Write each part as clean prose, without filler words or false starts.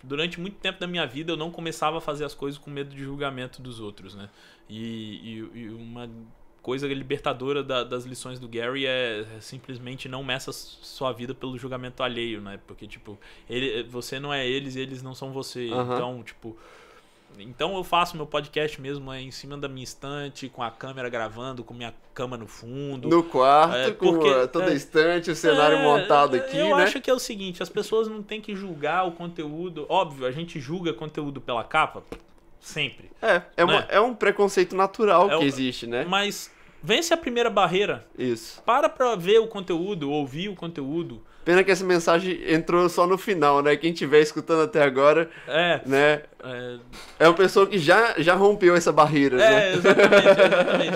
durante muito tempo da minha vida eu não começava a fazer as coisas com medo de julgamento dos outros, né? E uma coisa libertadora das lições do Gary é simplesmente não meça sua vida pelo julgamento alheio, né? Porque, tipo, você não é eles e eles não são você. Então, tipo... Então eu faço meu podcast mesmo em cima da minha estante, com a câmera gravando, com minha cama no fundo. No quarto, com toda a estante, o cenário montado aqui, eu né? acho que é o seguinte, as pessoas não têm que julgar o conteúdo. Óbvio, a gente julga conteúdo pela capa, sempre. É um preconceito natural que existe, né? Mas vence a primeira barreira. Isso. Para pra ver o conteúdo, ouvir o conteúdo. Pena que essa mensagem entrou só no final, né? Quem estiver escutando até agora, né? É uma pessoa que já rompeu essa barreira, né? Exatamente.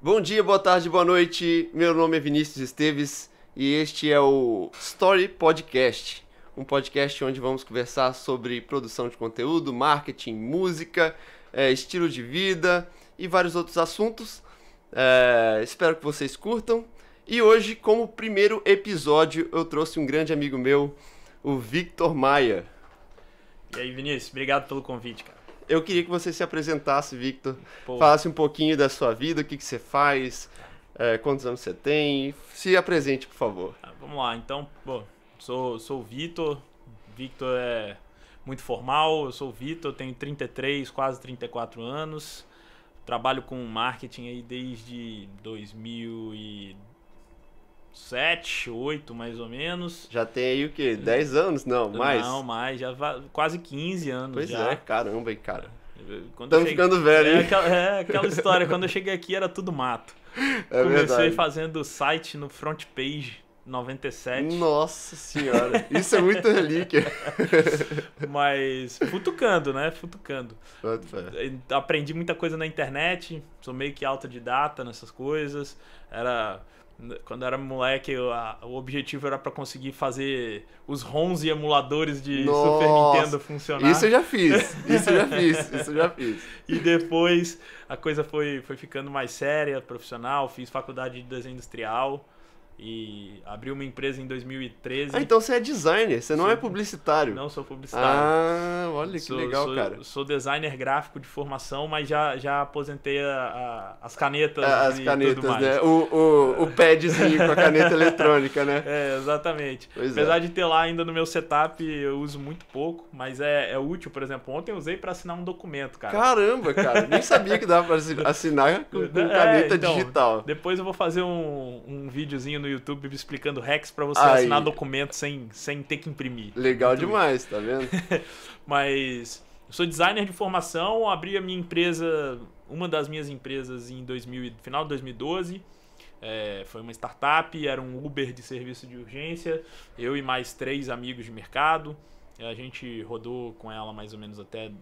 Bom dia, boa tarde, boa noite. Meu nome é Vinícius Esteves e este é o Story Podcast. Um podcast onde vamos conversar sobre produção de conteúdo, marketing, música, estilo de vida e vários outros assuntos. Espero que vocês curtam. E hoje, como primeiro episódio, eu trouxe um grande amigo meu, o Victor Maia. E aí, Vinícius, obrigado pelo convite, cara. Eu queria que você se apresentasse, Victor. Falasse um pouquinho da sua vida, o que você faz, quantos anos você tem. Se apresente, por favor. Vamos lá, então, sou o Vitor. Victor é muito formal. Eu sou o Vitor, tenho 33, quase 34 anos. Trabalho com marketing aí desde 2007, 2008 mais ou menos. Já tem aí o quê? 10 anos? Não, mais? Não, mais. Já quase 15 anos. Pois já. Caramba, hein, cara. Estamos ficando velho, hein? Aquela história. Quando eu cheguei aqui era tudo mato. Comecei verdade. Fazendo site no front page 97. Nossa senhora, isso é muito relíquia. Mas futucando, né? Aprendi muita coisa na internet, sou meio que autodidata nessas coisas. Quando era moleque, o objetivo era para conseguir fazer os ROMs e emuladores de Super Nintendo funcionar. Isso eu já fiz. E depois a coisa foi ficando mais séria, profissional, fiz faculdade de desenho industrial. E abri uma empresa em 2013. Então você é designer, você não é publicitário. Não sou publicitário. Olha que legal, cara. Sou designer gráfico de formação, mas já aposentei as canetas As e canetas, tudo mais. Né? O padzinho com a caneta eletrônica, né? Exatamente. Apesar de ter lá ainda no meu setup, eu uso muito pouco, mas é útil. Por exemplo, ontem eu usei para assinar um documento, cara. Caramba, cara. Nem sabia que dava para assinar com caneta digital. Depois eu vou fazer um videozinho no YouTube explicando hacks para você assinar documento sem ter que imprimir. Legal demais, tá vendo? Mas eu sou designer de formação, abri a minha empresa, uma das minhas empresas em final de 2012. Foi uma startup, era um Uber de serviço de urgência, eu e mais 3 amigos de mercado. A gente rodou com ela mais ou menos até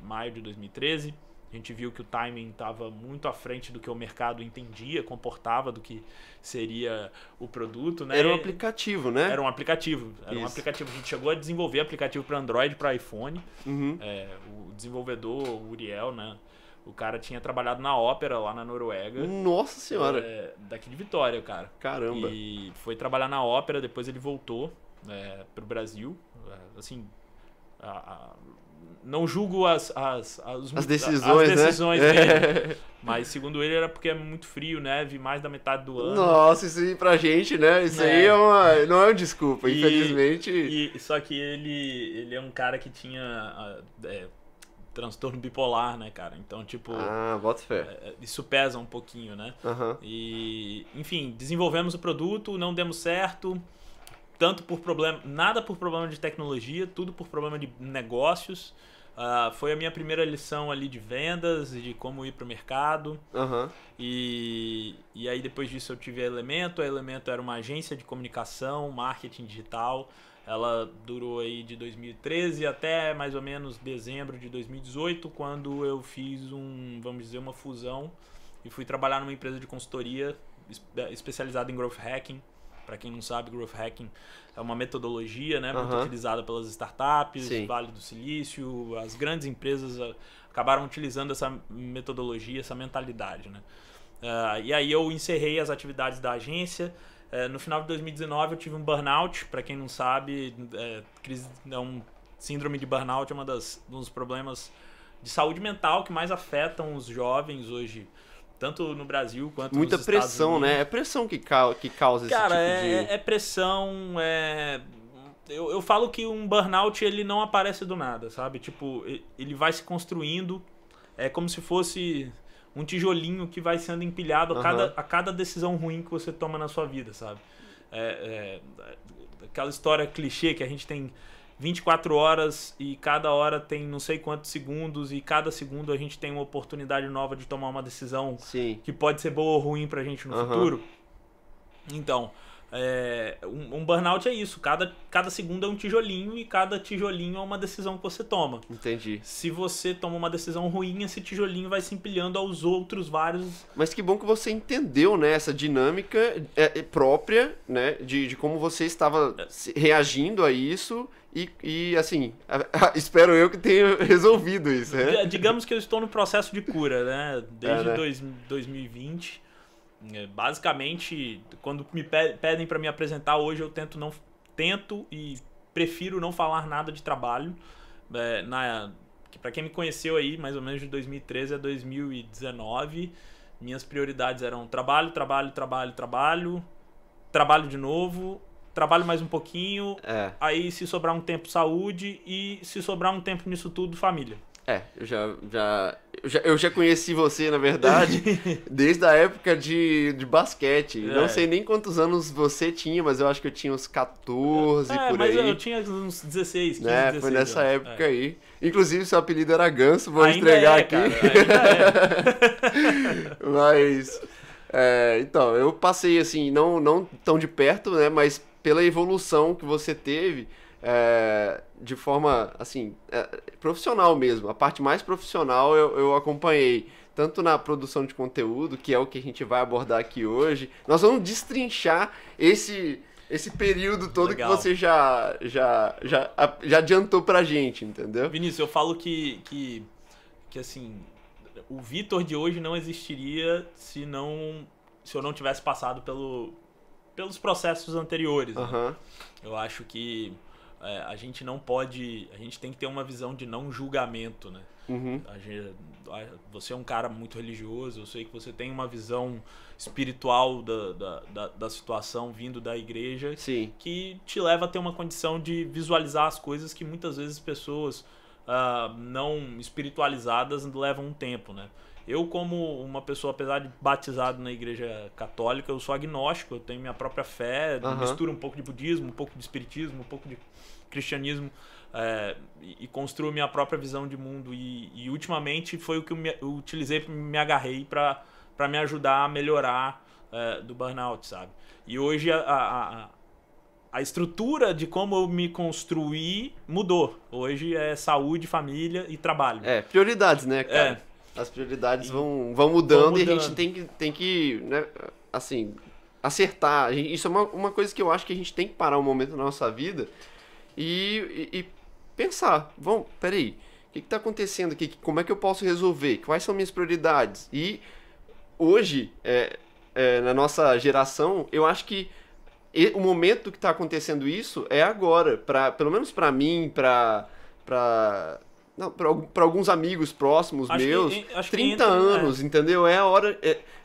maio de 2013. A gente viu que o timing estava muito à frente do que o mercado entendia, comportava do que seria o produto, né? Era um aplicativo, né? Era um aplicativo. A gente chegou a desenvolver aplicativo para Android, para iPhone. Uhum. O desenvolvedor, o Uriel, né? O cara tinha trabalhado na Opera, lá na Noruega. Nossa senhora! Daqui de Vitória, cara. Caramba! E foi trabalhar na Opera, depois ele voltou pro Brasil. Assim... Não julgo as decisões dele, mas segundo ele era porque é muito frio, neve, mais da metade do ano. Nossa, isso aí pra gente, né? Isso aí não é uma desculpa, infelizmente. Só que ele é um cara que tinha transtorno bipolar, né, cara? Então, tipo... bota fé. Isso pesa um pouquinho, né? Uhum. E, enfim, desenvolvemos o produto, não demos certo... Nada por problema de tecnologia, tudo por problema de negócios. Foi a minha primeira lição ali de vendas e de como ir para o mercado. Uhum. E aí depois disso eu tive a Elemento. A Elemento era uma agência de comunicação, marketing digital. Ela durou aí de 2013 até mais ou menos dezembro de 2018, quando eu fiz uma fusão e fui trabalhar numa empresa de consultoria especializada em growth hacking. Para quem não sabe, Growth Hacking é uma metodologia, né, muito Aham. utilizada pelas startups, Sim. Vale do Silício, as grandes empresas acabaram utilizando essa metodologia, essa mentalidade, né? E aí eu encerrei as atividades da agência. No final de 2019 eu tive um burnout. Para quem não sabe, síndrome de burnout é um dos problemas de saúde mental que mais afetam os jovens hoje, tanto no Brasil quanto Muita nos Estados pressão, Unidos. né? É pressão que causa Cara, esse tipo de... é pressão, eu falo que um burnout ele não aparece do nada, sabe? Tipo, ele vai se construindo, é como se fosse um tijolinho que vai sendo empilhado a cada decisão ruim que você toma na sua vida, sabe? Aquela história clichê que a gente tem 24 horas e cada hora tem não sei quantos segundos e cada segundo a gente tem uma oportunidade nova de tomar uma decisão Sim. que pode ser boa ou ruim pra gente no futuro. Então, um burnout é isso. Cada segundo é um tijolinho e cada tijolinho é uma decisão que você toma. Entendi. Se você toma uma decisão ruim, esse tijolinho vai se empilhando aos outros vários. Mas que bom que você entendeu, né, essa dinâmica própria, né, de como você estava reagindo a isso e assim, espero eu que tenha resolvido isso, né? Digamos que eu estou no processo de cura, né? Desde 2020. Basicamente, quando me pedem para me apresentar hoje, eu tento e prefiro não falar nada de trabalho. Para quem me conheceu aí, mais ou menos de 2013 a 2019, minhas prioridades eram trabalho, trabalho, trabalho, trabalho, trabalho de novo, trabalho mais um pouquinho, aí se sobrar um tempo, saúde, e se sobrar um tempo nisso tudo, família. Eu já conheci você, na verdade, desde a época de basquete. Não sei nem quantos anos você tinha, mas eu acho que eu tinha uns 14 por aí. Mas eu tinha uns 16, 15, 16 foi nessa anos. época aí. Inclusive, seu apelido era Ganso, vou Ainda entregar aqui. Cara, ainda Mas, então, eu passei assim, não tão de perto, né, mas pela evolução que você teve... de forma, assim, profissional mesmo. A parte mais profissional eu acompanhei, tanto na produção de conteúdo, que é o que a gente vai abordar aqui hoje. Nós vamos destrinchar esse período todo. Legal. Que você já adiantou pra gente, entendeu? Vinícius, eu falo que assim, o Vitor de hoje não existiria se eu não tivesse passado pelos processos anteriores. Né? Eu acho que a gente tem que ter uma visão de não julgamento, né? Você é um cara muito religioso, eu sei que você tem uma visão espiritual da situação vindo da igreja. Sim. Que te leva a ter uma condição de visualizar as coisas que muitas vezes pessoas não espiritualizadas levam um tempo, né? Eu, como uma pessoa, apesar de batizado na igreja católica, eu sou agnóstico, eu tenho minha própria fé, misturo um pouco de budismo, um pouco de espiritismo, um pouco de cristianismo, e construo minha própria visão de mundo. E ultimamente foi o que eu utilizei, me agarrei para me ajudar a melhorar do burnout, sabe? E hoje a estrutura de como eu me construí mudou. Hoje é saúde, família e trabalho. Prioridades, né, cara? As prioridades vão mudando e a gente tem que né, assim, acertar. Isso é uma coisa que eu acho que a gente tem que parar um momento na nossa vida e pensar. Peraí, o que está acontecendo aqui? Como é que eu posso resolver? Quais são minhas prioridades? E hoje, na nossa geração, eu acho que o momento que está acontecendo isso é agora. Pelo menos para mim, para alguns amigos próximos meus, 30 anos, entendeu? É a hora...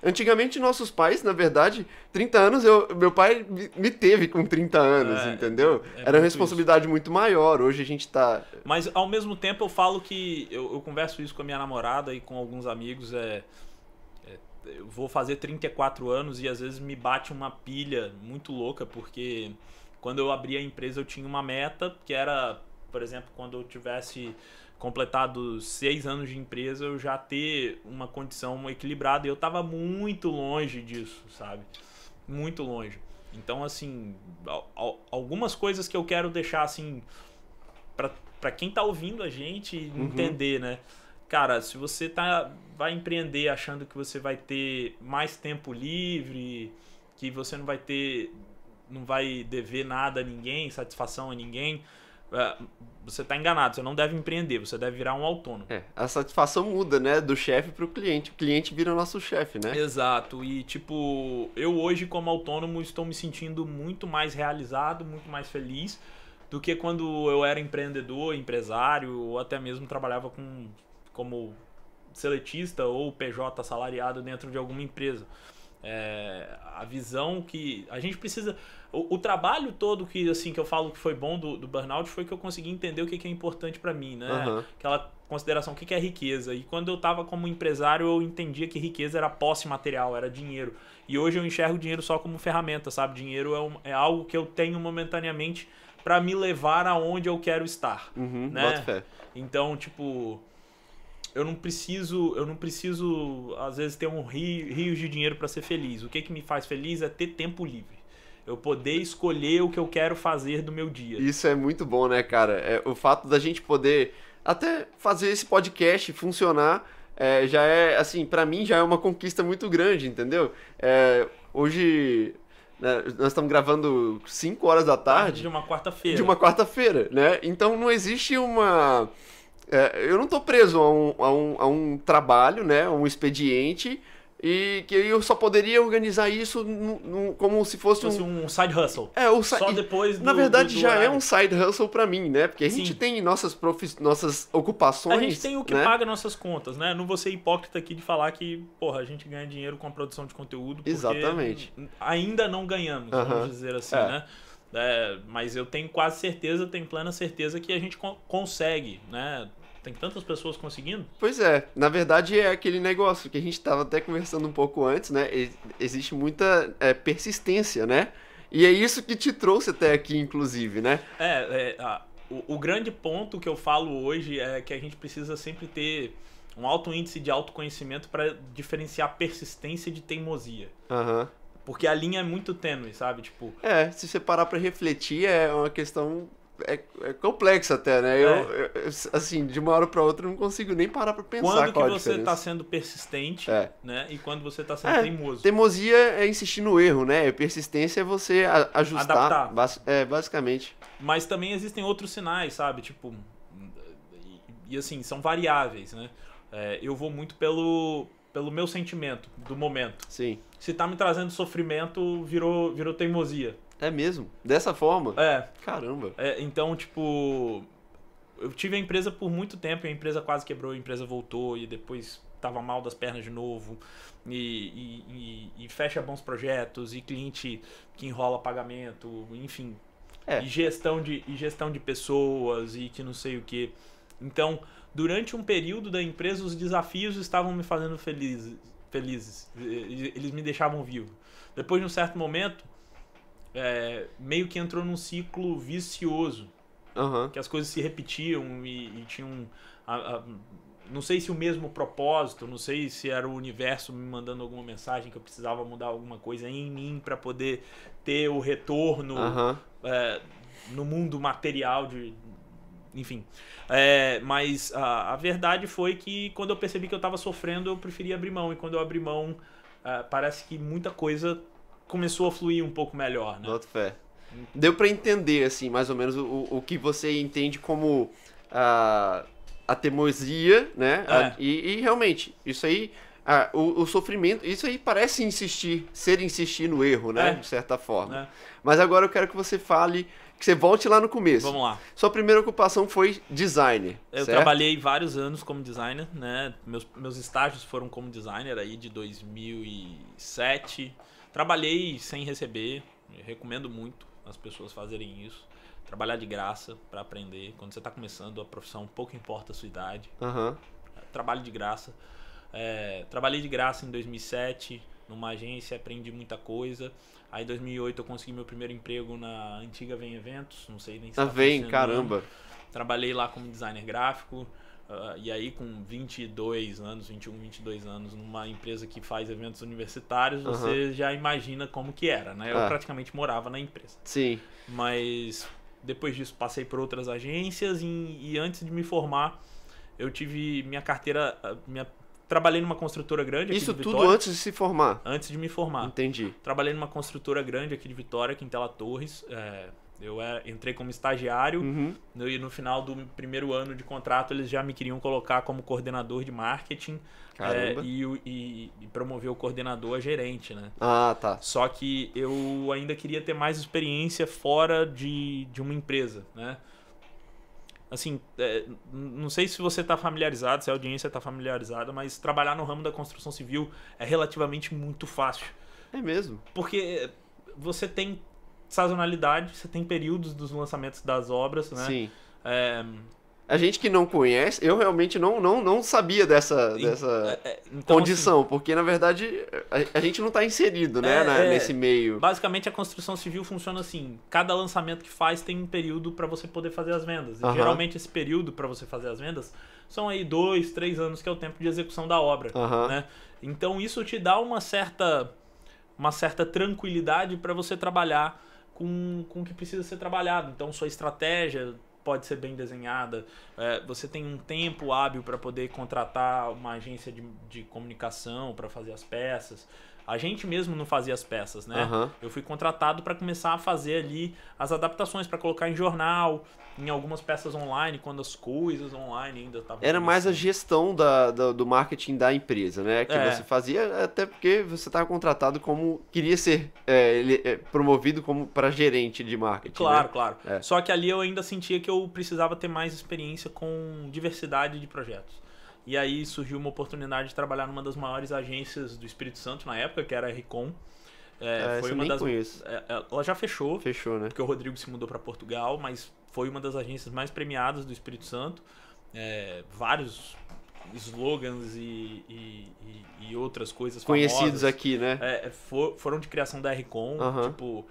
Antigamente, nossos pais, na verdade, 30 anos, meu pai me teve com 30 anos, entendeu? Era uma responsabilidade muito maior, hoje a gente tá... Mas, ao mesmo tempo, eu falo que... Eu converso isso com a minha namorada e com alguns amigos, eu vou fazer 34 anos e às vezes me bate uma pilha muito louca, porque quando eu abri a empresa eu tinha uma meta, que era, por exemplo, quando eu tivesse... completado 6 anos de empresa, eu já ter uma condição equilibrada. E eu estava muito longe disso, sabe? Muito longe. Então, assim, algumas coisas que eu quero deixar, assim, para quem tá ouvindo a gente entender, né? Cara, se você vai empreender achando que você vai ter mais tempo livre, que você não vai ter não vai dever nada a ninguém, satisfação a ninguém, você está enganado. Você não deve empreender, você deve virar um autônomo. A satisfação muda, né? Do chefe pro cliente. O cliente vira nosso chefe, né? Exato. E, tipo, eu hoje, como autônomo, estou me sentindo muito mais realizado, muito mais feliz do que quando eu era empreendedor, empresário, ou até mesmo trabalhava como seletista ou PJ assalariado dentro de alguma empresa. A visão que a gente precisa... O trabalho todo que eu falo que foi bom do burnout foi que eu consegui entender o que é importante para mim, né? Uhum. Aquela consideração, o que é riqueza. E quando eu estava como empresário, eu entendia que riqueza era posse material, era dinheiro. E hoje eu enxergo dinheiro só como ferramenta, sabe? Dinheiro é algo que eu tenho momentaneamente para me levar aonde eu quero estar, né? Boto fé. Então, tipo... Eu não preciso, às vezes, ter rios de dinheiro para ser feliz. O que me faz feliz é ter tempo livre. Eu poder escolher o que eu quero fazer do meu dia. Isso é muito bom, né, cara? O fato da gente poder até fazer esse podcast funcionar já é, assim, pra mim já é uma conquista muito grande, entendeu? Hoje, né, nós estamos gravando 5 horas da tarde. De uma quarta-feira. De uma quarta-feira, né? Então não existe uma... eu não estou preso a um trabalho, né, um expediente, e que eu só poderia organizar isso como se fosse um side hustle. Só depois na verdade já é um side hustle para mim, né? Porque a gente tem nossas ocupações. A gente tem o que né? paga nossas contas, né? Não vou ser hipócrita aqui de falar que, porra, a gente ganha dinheiro com a produção de conteúdo. Porque Exatamente. ainda não ganhamos, vamos dizer assim, né? Mas eu tenho quase certeza, tenho plena certeza que a gente consegue, né? Tem tantas pessoas conseguindo. Pois é, na verdade é aquele negócio que a gente estava até conversando um pouco antes, né? Existe muita persistência, né? E é isso que te trouxe até aqui, inclusive, né? O grande ponto que eu falo hoje é que a gente precisa sempre ter um alto índice de autoconhecimento para diferenciar persistência de teimosia. Aham. Porque a linha é muito tênue, sabe? Tipo... se você parar pra refletir, é uma questão... É complexa até, né? Eu, assim, de uma hora pra outra, eu não consigo nem parar pra pensar quando qual que a você diferença. tá sendo persistente, né? E quando você tá sendo teimoso. Teimosia é insistir no erro, né? Persistência é você ajustar. Adaptar. Basicamente. Mas também existem outros sinais, sabe? Tipo... E assim, são variáveis, né? Eu vou muito pelo meu sentimento do momento. Sim. Se tá me trazendo sofrimento, virou teimosia. É mesmo? Dessa forma? Caramba. Então, tipo... Eu tive a empresa por muito tempo, e a empresa quase quebrou, a empresa voltou e depois tava mal das pernas de novo. E fecha bons projetos, e cliente que enrola pagamento, enfim. E gestão de pessoas, e que não sei o que. Então, durante um período da empresa, os desafios estavam me fazendo felizes. Eles me deixavam vivo. Depois de um certo momento, meio que entrou num ciclo vicioso. Que as coisas se repetiam e tinham... não sei se o mesmo propósito, não sei se era o universo me mandando alguma mensagem que eu precisava mudar alguma coisa em mim para poder ter o retorno no mundo material enfim. Mas a verdade foi que quando eu percebi que eu estava sofrendo, eu preferi abrir mão. E quando eu abri mão, parece que muita coisa começou a fluir um pouco melhor, né? Boto fé. Deu pra entender, assim, mais ou menos o que você entende como a teimosia, né? E realmente, isso aí, o sofrimento, isso aí parece insistir no erro, né? De certa forma. Mas agora eu quero que você fale, que você volte lá no começo. Vamos lá. Sua primeira ocupação foi designer, Eu trabalhei vários anos como designer, né? Meus estágios foram como designer aí de 2007. Trabalhei sem receber, recomendo muito as pessoas fazerem isso. Trabalhar de graça para aprender. Quando você está começando a profissão, pouco importa a sua idade. Trabalho de graça. Trabalhei de graça em 2007 numa agência, aprendi muita coisa. Aí em 2008 eu consegui meu primeiro emprego na antiga Vem Eventos, não sei nem se tá Vem, caramba. Trabalhei lá como designer gráfico. E aí com 22 anos, 21, 22 anos, numa empresa que faz eventos universitários, você já imagina como que era, né? Eu praticamente morava na empresa. Sim. Mas depois disso passei por outras agências e antes de me formar, eu tive minha carteira, minha trabalhei numa construtora grande aqui Isso de tudo Vitória. antes de se formar? Antes de me formar. Entendi. Trabalhei numa construtora grande aqui de Vitória, Quintela Torres. Eu entrei como estagiário e no final do primeiro ano de contrato eles já me queriam colocar como coordenador de marketing e promover o coordenador a gerente, né? Ah, tá. Só que eu ainda queria ter mais experiência fora de uma empresa, né? Assim, não sei se você está familiarizado, se a audiência está familiarizada, mas trabalhar no ramo da construção civil é relativamente muito fácil. É mesmo? Porque você tem sazonalidade, você tem períodos dos lançamentos das obras, né? Sim. A gente que não conhece, eu realmente não sabia dessa então, condição, assim, porque na verdade a gente não está inserido, né, nesse meio. Basicamente a construção civil funciona assim, cada lançamento que faz tem um período para você poder fazer as vendas. E geralmente esse período para você fazer as vendas são aí 2, 3 anos, que é o tempo de execução da obra, né? Então isso te dá uma certa tranquilidade para você trabalhar com o que precisa ser trabalhado. Então sua estratégia pode ser bem desenhada, você tem um tempo hábil para poder contratar uma agência de comunicação para fazer as peças. A gente mesmo não fazia as peças, né? Eu fui contratado para começar a fazer ali as adaptações, para colocar em jornal, em algumas peças online, quando as coisas online ainda estavam... Era mais a gestão do marketing da empresa, né? Que você fazia, até porque você estava contratado como... Queria ser promovido como para gerente de marketing, Claro, né? claro. Só que ali eu ainda sentia que eu precisava ter mais experiência com diversidade de projetos. E aí surgiu uma oportunidade de trabalhar numa das maiores agências do Espírito Santo na época, que era a Ricom. Foi uma das... conheço. Ela já fechou. Fechou, né? Porque o Rodrigo se mudou para Portugal, mas foi uma das agências mais premiadas do Espírito Santo. Vários slogans e outras coisas conhecidos famosas. Aqui, né? Foram de criação da Ricom, tipo...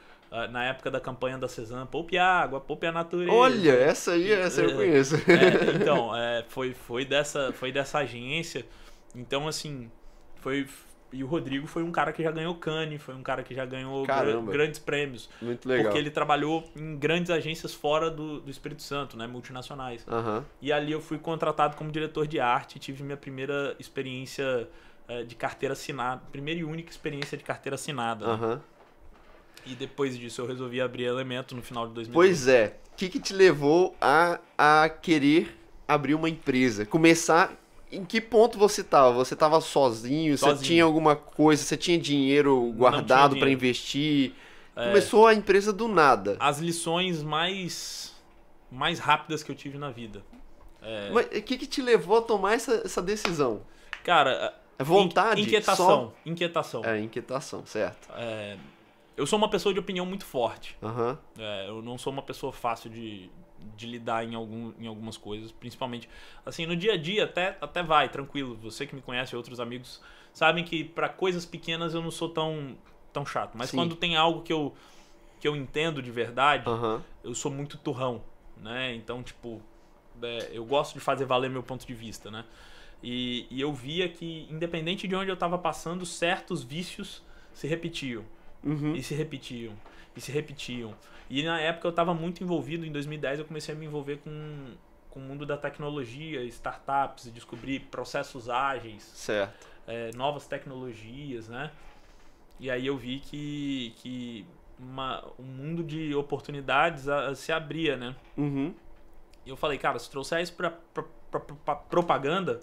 na época da campanha da Cezanne, poupe água, poupe a natureza. Olha, essa eu conheço. Então, foi dessa agência. Então, assim, e o Rodrigo foi um cara que já ganhou Cannes, foi um cara que já ganhou grandes prêmios. Muito legal. Porque ele trabalhou em grandes agências fora do Espírito Santo, né, multinacionais. E ali eu fui contratado como diretor de arte, tive minha primeira experiência de carteira assinada, primeira e única experiência de carteira assinada. Né? E depois disso eu resolvi abrir Elemento no final de 2012. Pois é. O que te levou a querer abrir uma empresa? Começar... Em que ponto você estava? Você estava sozinho? Você tinha alguma coisa? Você tinha dinheiro guardado para investir? Começou a empresa do nada. As lições mais rápidas que eu tive na vida. Mas o que te levou a tomar essa decisão? Cara... vontade? Inquietação. Inquietação, certo. Eu sou uma pessoa de opinião muito forte. Eu não sou uma pessoa fácil de lidar em algumas coisas, principalmente assim no dia a dia até vai tranquilo. Você que me conhece, outros amigos sabem que para coisas pequenas eu não sou tão chato, mas quando tem algo que eu entendo de verdade, eu sou muito turrão, né? Então tipo eu gosto de fazer valer meu ponto de vista, né? E eu via que independente de onde eu estava passando, certos vícios se repetiam. E se repetiam. E na época eu estava muito envolvido, em 2010 eu comecei a me envolver com o mundo da tecnologia, startups, descobrir processos ágeis, certo. Novas tecnologias, né? E aí eu vi que um mundo de oportunidades se abria, né? E eu falei, cara, se trouxer isso pra propaganda,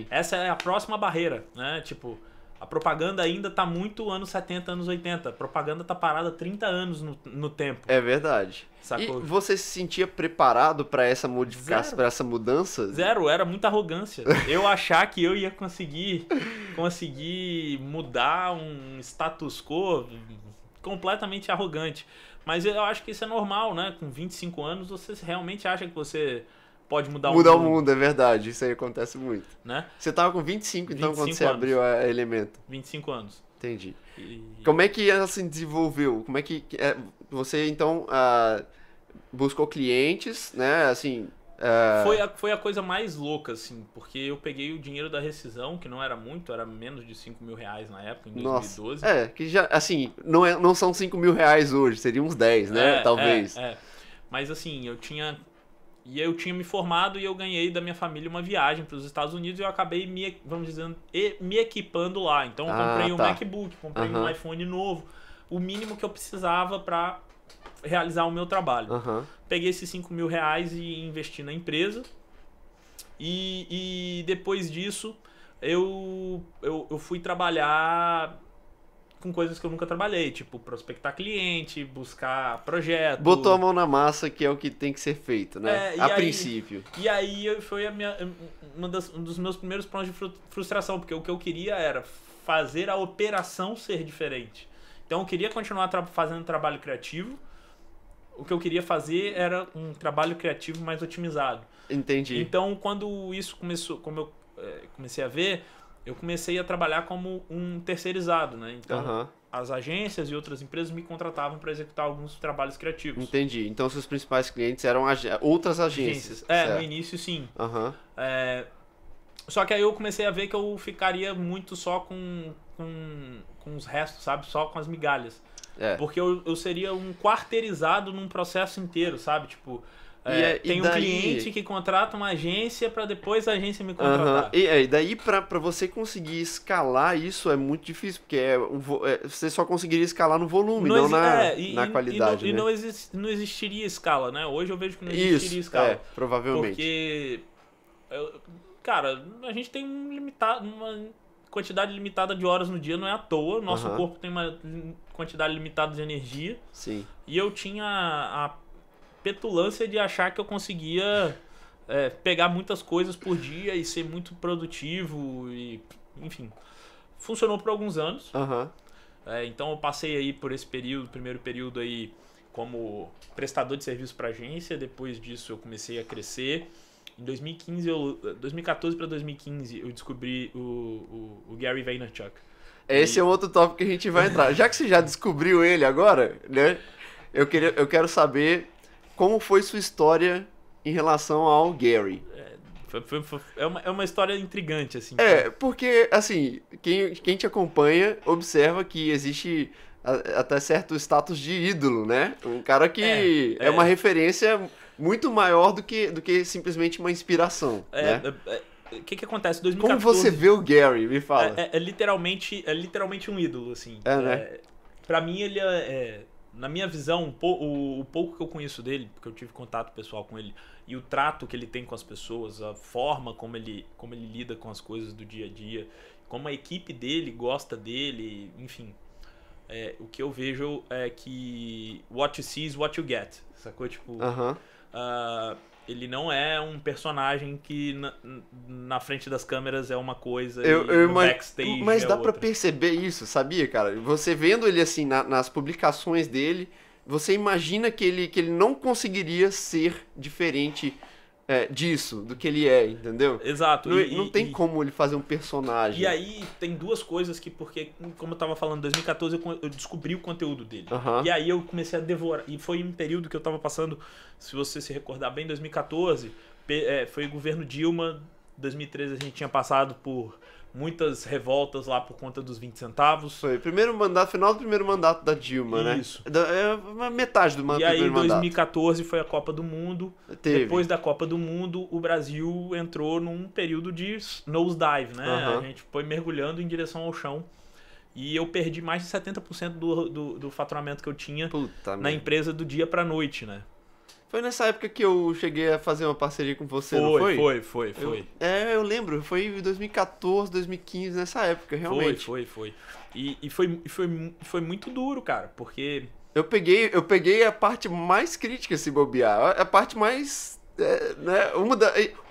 essa é a próxima barreira, né? Tipo... A propaganda ainda tá muito anos 70, anos 80. A propaganda tá parada 30 anos no tempo. É verdade. Sacou? E você se sentia preparado para essa modificação, para essa mudança? Zero, era muita arrogância. Eu achar que eu ia conseguir mudar um status quo completamente arrogante. Mas eu acho que isso é normal, né? Com 25 anos, você realmente acha que você... pode mudar o mundo, é verdade. Isso aí acontece muito. Né? Você tava com 25, então, quando você abriu a Elemento? 25 anos. Entendi. Como é que ela se desenvolveu? Como é que... você, então, buscou clientes, né? Assim... Foi a coisa mais louca, assim, porque eu peguei o dinheiro da rescisão, que não era muito, era menos de 5 mil reais na época, em 2012. Nossa. Que já, assim, não são 5 mil reais hoje, seriam uns 10, né? Talvez. Mas, assim, eu tinha E eu tinha me formado e eu ganhei da minha família uma viagem para os Estados Unidos e eu acabei vamos dizer, me equipando lá. Então eu comprei um MacBook, comprei um iPhone novo, o mínimo que eu precisava para realizar o meu trabalho. Peguei esses R$5.000 e investi na empresa. E depois disso eu fui trabalhar com coisas que eu nunca trabalhei, tipo prospectar cliente, buscar projeto. Botou a mão na massa, que é o que tem que ser feito, né? Princípio. E aí foi um dos meus primeiros pontos de frustração, porque o que eu queria era fazer a operação ser diferente. Então eu queria continuar fazendo trabalho criativo. O que eu queria fazer era um trabalho criativo mais otimizado. Entendi. Então, quando isso começou, como eu comecei a ver, eu comecei a trabalhar como um terceirizado, né? Então, as agências e outras empresas me contratavam para executar alguns trabalhos criativos. Entendi. Então, seus principais clientes eram outras agências. No início, sim. Só que aí eu comecei a ver que eu ficaria muito só com os restos, sabe? Só com as migalhas. Porque eu seria um quarteirizado num processo inteiro, sabe? Tipo, tem um cliente que contrata uma agência para depois a agência me contratar. E daí pra você conseguir escalar isso é muito difícil, porque você só conseguiria escalar no volume, não na qualidade. Não existiria escala, né? Hoje eu vejo que não existiria escala. Provavelmente. Porque, cara, a gente tem uma quantidade limitada de horas no dia, não é à toa. Nosso corpo tem uma quantidade limitada de energia. Sim. E eu tinha a petulância de achar que eu conseguia pegar muitas coisas por dia e ser muito produtivo e, enfim, funcionou por alguns anos. Então eu passei aí por esse primeiro período aí como prestador de serviço para agência. Depois disso eu comecei a crescer. Em 2014 para 2015 eu descobri o Gary Vaynerchuk. Esse é um outro tópico que a gente vai entrar. Já que você já descobriu ele agora, né? Eu quero saber como foi sua história em relação ao Gary. É uma história intrigante, assim. Porque, assim, quem te acompanha observa que existe até certo status de ídolo, né? Um cara que é uma referência muito maior do que simplesmente uma inspiração, né? O que acontece? 2014, como você vê o Gary? Me fala. É literalmente um ídolo, assim. Né? Pra mim, ele na minha visão, o pouco que eu conheço dele, porque eu tive contato pessoal com ele, e o trato que ele tem com as pessoas, a forma como ele lida com as coisas do dia a dia, como a equipe dele gosta dele, enfim. O que eu vejo é que what you see is what you get, sacou? Tipo, ele não é um personagem que na frente das câmeras é uma coisa e no backstage mas dá outra. pra perceber isso, sabia, cara? Você vendo ele assim nas publicações dele, você imagina que ele não conseguiria ser diferente disso, do que ele é, entendeu? Exato. Não tem como ele fazer um personagem. E aí tem duas coisas que, porque, como eu tava falando, em 2014 eu descobri o conteúdo dele. E aí eu comecei a devorar. E foi um período que eu tava passando, se você se recordar bem, 2014, foi o governo Dilma. 2013 a gente tinha passado por muitas revoltas lá por conta dos 20 centavos. Foi final do primeiro mandato da Dilma, né? Isso. Metade do primeiro mandato. E aí em 2014 foi a Copa do Mundo. Depois da Copa do Mundo, o Brasil entrou num período de nosedive, né? A gente foi mergulhando em direção ao chão. E eu perdi mais de 70% do faturamento que eu tinha na empresa do dia pra noite, né? Foi nessa época que eu cheguei a fazer uma parceria com você, não foi? Foi. Eu lembro. Foi em 2014, 2015, nessa época, realmente. Foi. E foi muito duro, cara, porque... Eu peguei a parte mais crítica, se bobear. A parte mais...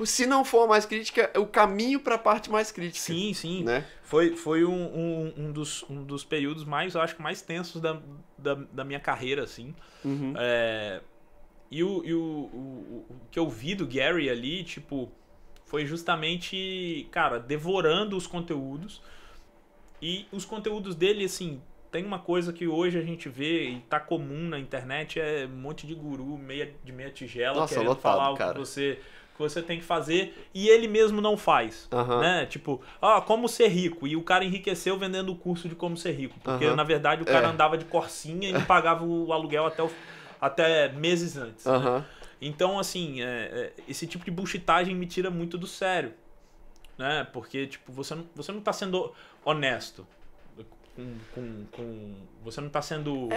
se não for a mais crítica, é o caminho para a parte mais crítica. Sim. Né? Foi um dos períodos mais, eu acho que mais tensos da minha carreira, assim. E o que eu vi do Gary ali, tipo, foi justamente, cara, devorando os conteúdos. E os conteúdos dele, assim, tem uma coisa que hoje a gente vê e tá comum na internet, é um monte de guru de meia tigela querendo falar o que você tem que fazer e ele mesmo não faz, né? Tipo, como ser rico, e o cara enriqueceu vendendo o curso de como ser rico, porque na verdade o cara andava de Corsinha e não pagava o aluguel até meses antes, né? Então, assim, esse tipo de bullshitagem me tira muito do sério. Né? Porque, tipo, você não tá sendo honesto. Você não tá sendo...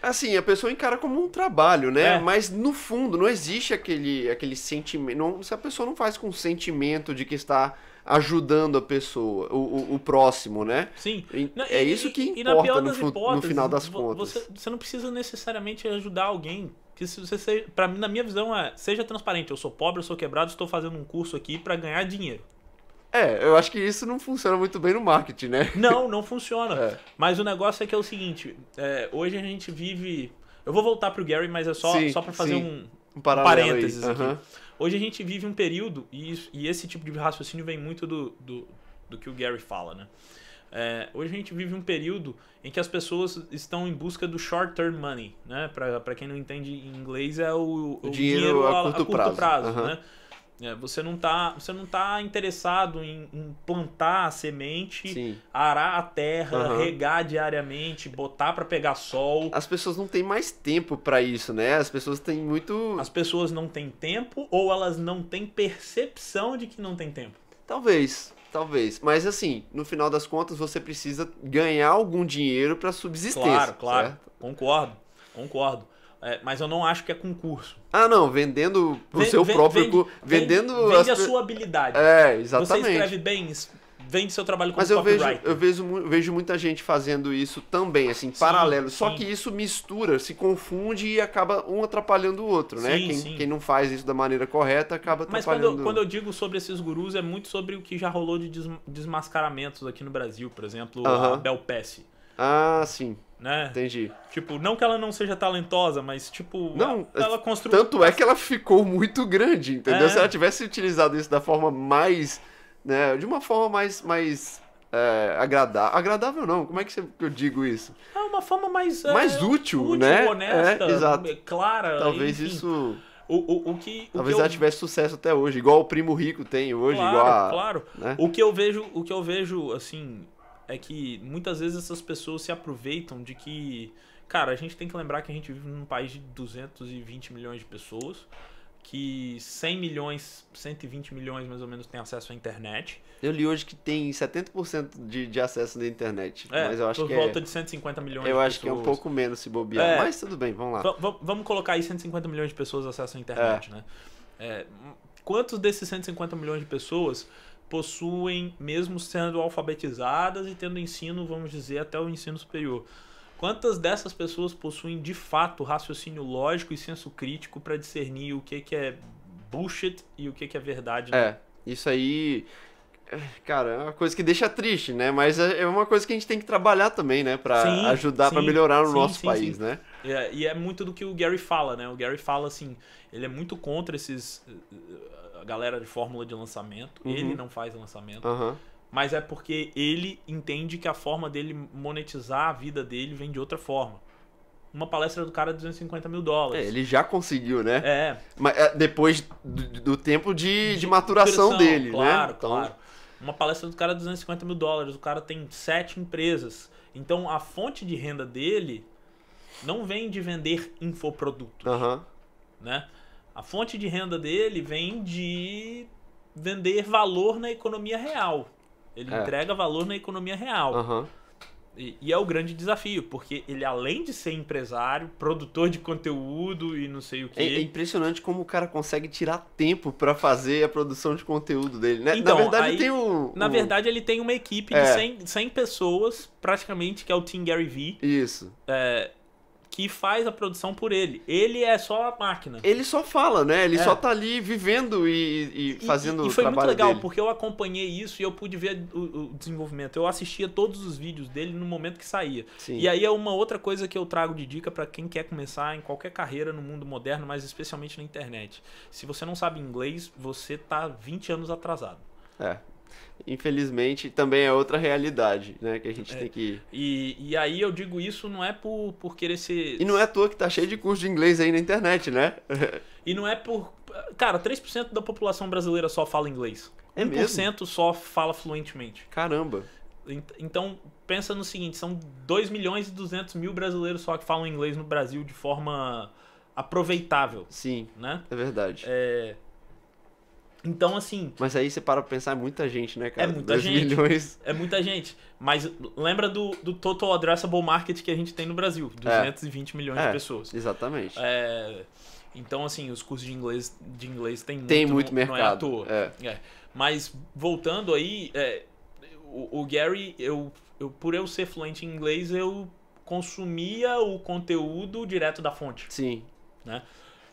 assim, a pessoa encara como um trabalho, né? É. Mas, no fundo, não existe aquele sentimento... se a pessoa não faz com sentimento de que está ajudando a pessoa, o próximo, né? Sim. É isso que e na pior importa das hipóteses, no final das contas. Você não precisa necessariamente ajudar alguém. Que se você, pra mim, na minha visão, seja transparente. Eu sou pobre, eu sou quebrado, estou fazendo um curso aqui pra ganhar dinheiro. Eu acho que isso não funciona muito bem no marketing, né? Não funciona. Mas o negócio é que é o seguinte, hoje a gente vive... Eu vou voltar pro Gary, mas é só pra fazer um parênteses aqui. Hoje a gente vive um período, e esse tipo de raciocínio vem muito do que o Gary fala, né? Hoje a gente vive um período em que as pessoas estão em busca do short-term money, né? Pra quem não entende em inglês, é o dinheiro a curto prazo, né? Você não tá interessado em plantar a semente, arar a terra, regar diariamente, botar para pegar sol. As pessoas não têm mais tempo para isso, né? As pessoas têm muito... As pessoas não têm tempo ou elas não têm percepção de que não tem tempo? Talvez. Mas assim, no final das contas, você precisa ganhar algum dinheiro para subsistência. Claro. Certo? Concordo. Mas eu não acho que é concurso. Não, vendendo o seu próprio... Vende a sua habilidade. Exatamente. Você escreve bem, vende seu trabalho como Mas copywriter. eu vejo muita gente fazendo isso também, assim, paralelo. Só que isso mistura, se confunde e acaba um atrapalhando o outro, né? Quem não faz isso da maneira correta acaba atrapalhando. Mas quando eu digo sobre esses gurus, é muito sobre o que já rolou de desmascaramentos aqui no Brasil. Por exemplo, a Bel Pesce. Sim. Né? Entendi. Tipo, não que ela não seja talentosa, mas tipo, ela construiu... Tanto é que ela ficou muito grande, entendeu? Se ela tivesse utilizado isso da forma mais... né, de uma forma mais agradável. Agradável não, como é que eu digo isso? Uma forma mais útil, né? Honesta, exato. Clara. Talvez enfim. Isso... Talvez ela tivesse sucesso até hoje, igual o Primo Rico tem hoje, Claro. Né? O que eu vejo, assim... é que muitas vezes essas pessoas se aproveitam de que... Cara, a gente tem que lembrar que a gente vive num país de 220 milhões de pessoas, que 100 milhões, 120 milhões mais ou menos têm acesso à internet. Eu li hoje que tem 70% de acesso na internet, mas eu acho que por volta de 150 milhões de pessoas. Eu acho que é um pouco menos se bobear, mas tudo bem, vamos lá. Vamos colocar aí 150 milhões de pessoas acesso à internet, né? Quantos desses 150 milhões de pessoas possuem, mesmo sendo alfabetizadas e tendo ensino, vamos dizer, até o ensino superior? Quantas dessas pessoas possuem, de fato, raciocínio lógico e senso crítico para discernir o que é bullshit e o que é verdade? Né? Isso aí, cara, é uma coisa que deixa triste, né? Mas é uma coisa que a gente tem que trabalhar também, né? Para ajudar, para melhorar o nosso país, né? E é muito do que o Gary fala, né? O Gary fala assim, ele é muito contra a galera de fórmula de lançamento. Ele não faz lançamento. Mas é porque ele entende que a forma dele monetizar a vida dele vem de outra forma. Uma palestra do cara é $250 mil. Ele já conseguiu, né? Mas depois do tempo de maturação dele, claro, né? Claro. Uma palestra do cara é $250 mil. O cara tem 7 empresas. Então a fonte de renda dele não vem de vender infoprodutos. Né? A fonte de renda dele vem de vender valor na economia real. Ele entrega valor na economia real. E é o grande desafio, porque ele, além de ser empresário, produtor de conteúdo e não sei o que... É impressionante como o cara consegue tirar tempo pra fazer a produção de conteúdo dele, né? Então, na verdade, Na verdade, ele tem uma equipe de 100 pessoas, praticamente, que é o Team Gary Vee. Isso. Que faz a produção por ele. Ele é só a máquina. Ele só fala, né? Ele só tá ali vivendo e fazendo o trabalho dele. E foi muito legal, porque eu acompanhei isso e eu pude ver o desenvolvimento. Eu assistia todos os vídeos dele no momento que saía. Sim. E aí é uma outra coisa que eu trago de dica para quem quer começar em qualquer carreira no mundo moderno, mas especialmente na internet. Se você não sabe inglês, você tá 20 anos atrasado. Infelizmente, também é outra realidade, né? Que a gente tem que... E aí eu digo isso não é por querer ser... E não é à toa que tá cheio de curso de inglês aí na internet, né? E não é por... Cara, 3% da população brasileira só fala inglês. 1% só fala fluentemente. Caramba. Então, pensa no seguinte, são 2 milhões e 200 mil brasileiros só que falam inglês no Brasil de forma aproveitável. Sim, né? é verdade. Então, assim... Mas aí você para pra pensar, é muita gente, né, cara? É muita 2 gente. milhões. É muita gente. Mas lembra do Total Addressable Market que a gente tem no Brasil. 220 milhões de pessoas. Exatamente. Então, assim, os cursos de inglês tem muito mercado. Não é à toa. Mas, voltando aí, o Gary, por eu ser fluente em inglês, eu consumia o conteúdo direto da fonte. Sim. Né?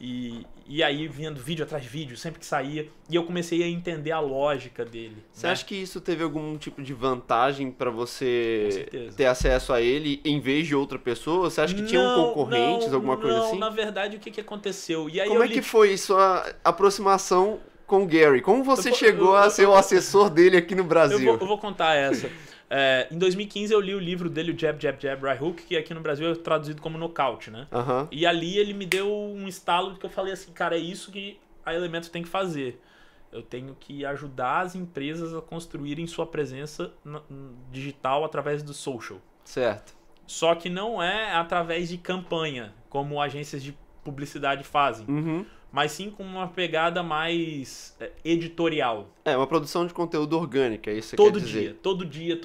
E aí, vendo vídeo atrás de vídeo, sempre que saía, e eu comecei a entender a lógica dele. Você acha que isso teve algum tipo de vantagem pra você Com certeza. ter acesso a ele em vez de outra pessoa? Você acha que tinham concorrentes, alguma coisa assim? Não, na verdade, o que aconteceu? E aí Como é que foi sua aproximação com o Gary? Como você chegou a ser o assessor dele aqui no Brasil? Eu vou contar essa. Em 2015 eu li o livro dele, o Jab, Jab, Jab, Right Hook, que aqui no Brasil é traduzido como nocaute, né? E ali ele me deu um estalo que eu falei assim, cara, é isso que a Elementos tem que fazer. Eu tenho que ajudar as empresas a construírem sua presença digital através do social. Certo. Só que não é através de campanha, como agências de publicidade fazem. Mas sim com uma pegada mais editorial. Uma produção de conteúdo orgânica, é isso que você quer dizer. Todo dia.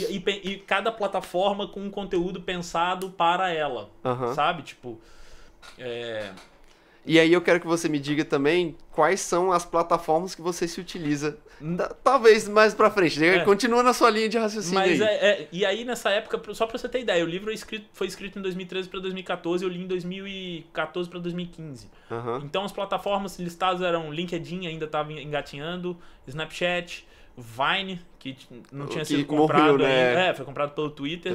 E cada plataforma com um conteúdo pensado para ela, sabe? Tipo... E aí eu quero que você me diga também quais são as plataformas que você se utiliza. Talvez mais pra frente. Continua na sua linha de raciocínio. Mas aí. E aí nessa época, só pra você ter ideia, o livro foi escrito em 2013 para 2014, eu li em 2014 para 2015. Então as plataformas listadas eram LinkedIn, ainda estava engatinhando, Snapchat, Vine, que não tinha sido comprado morreu, né? ainda. Foi comprado pelo Twitter.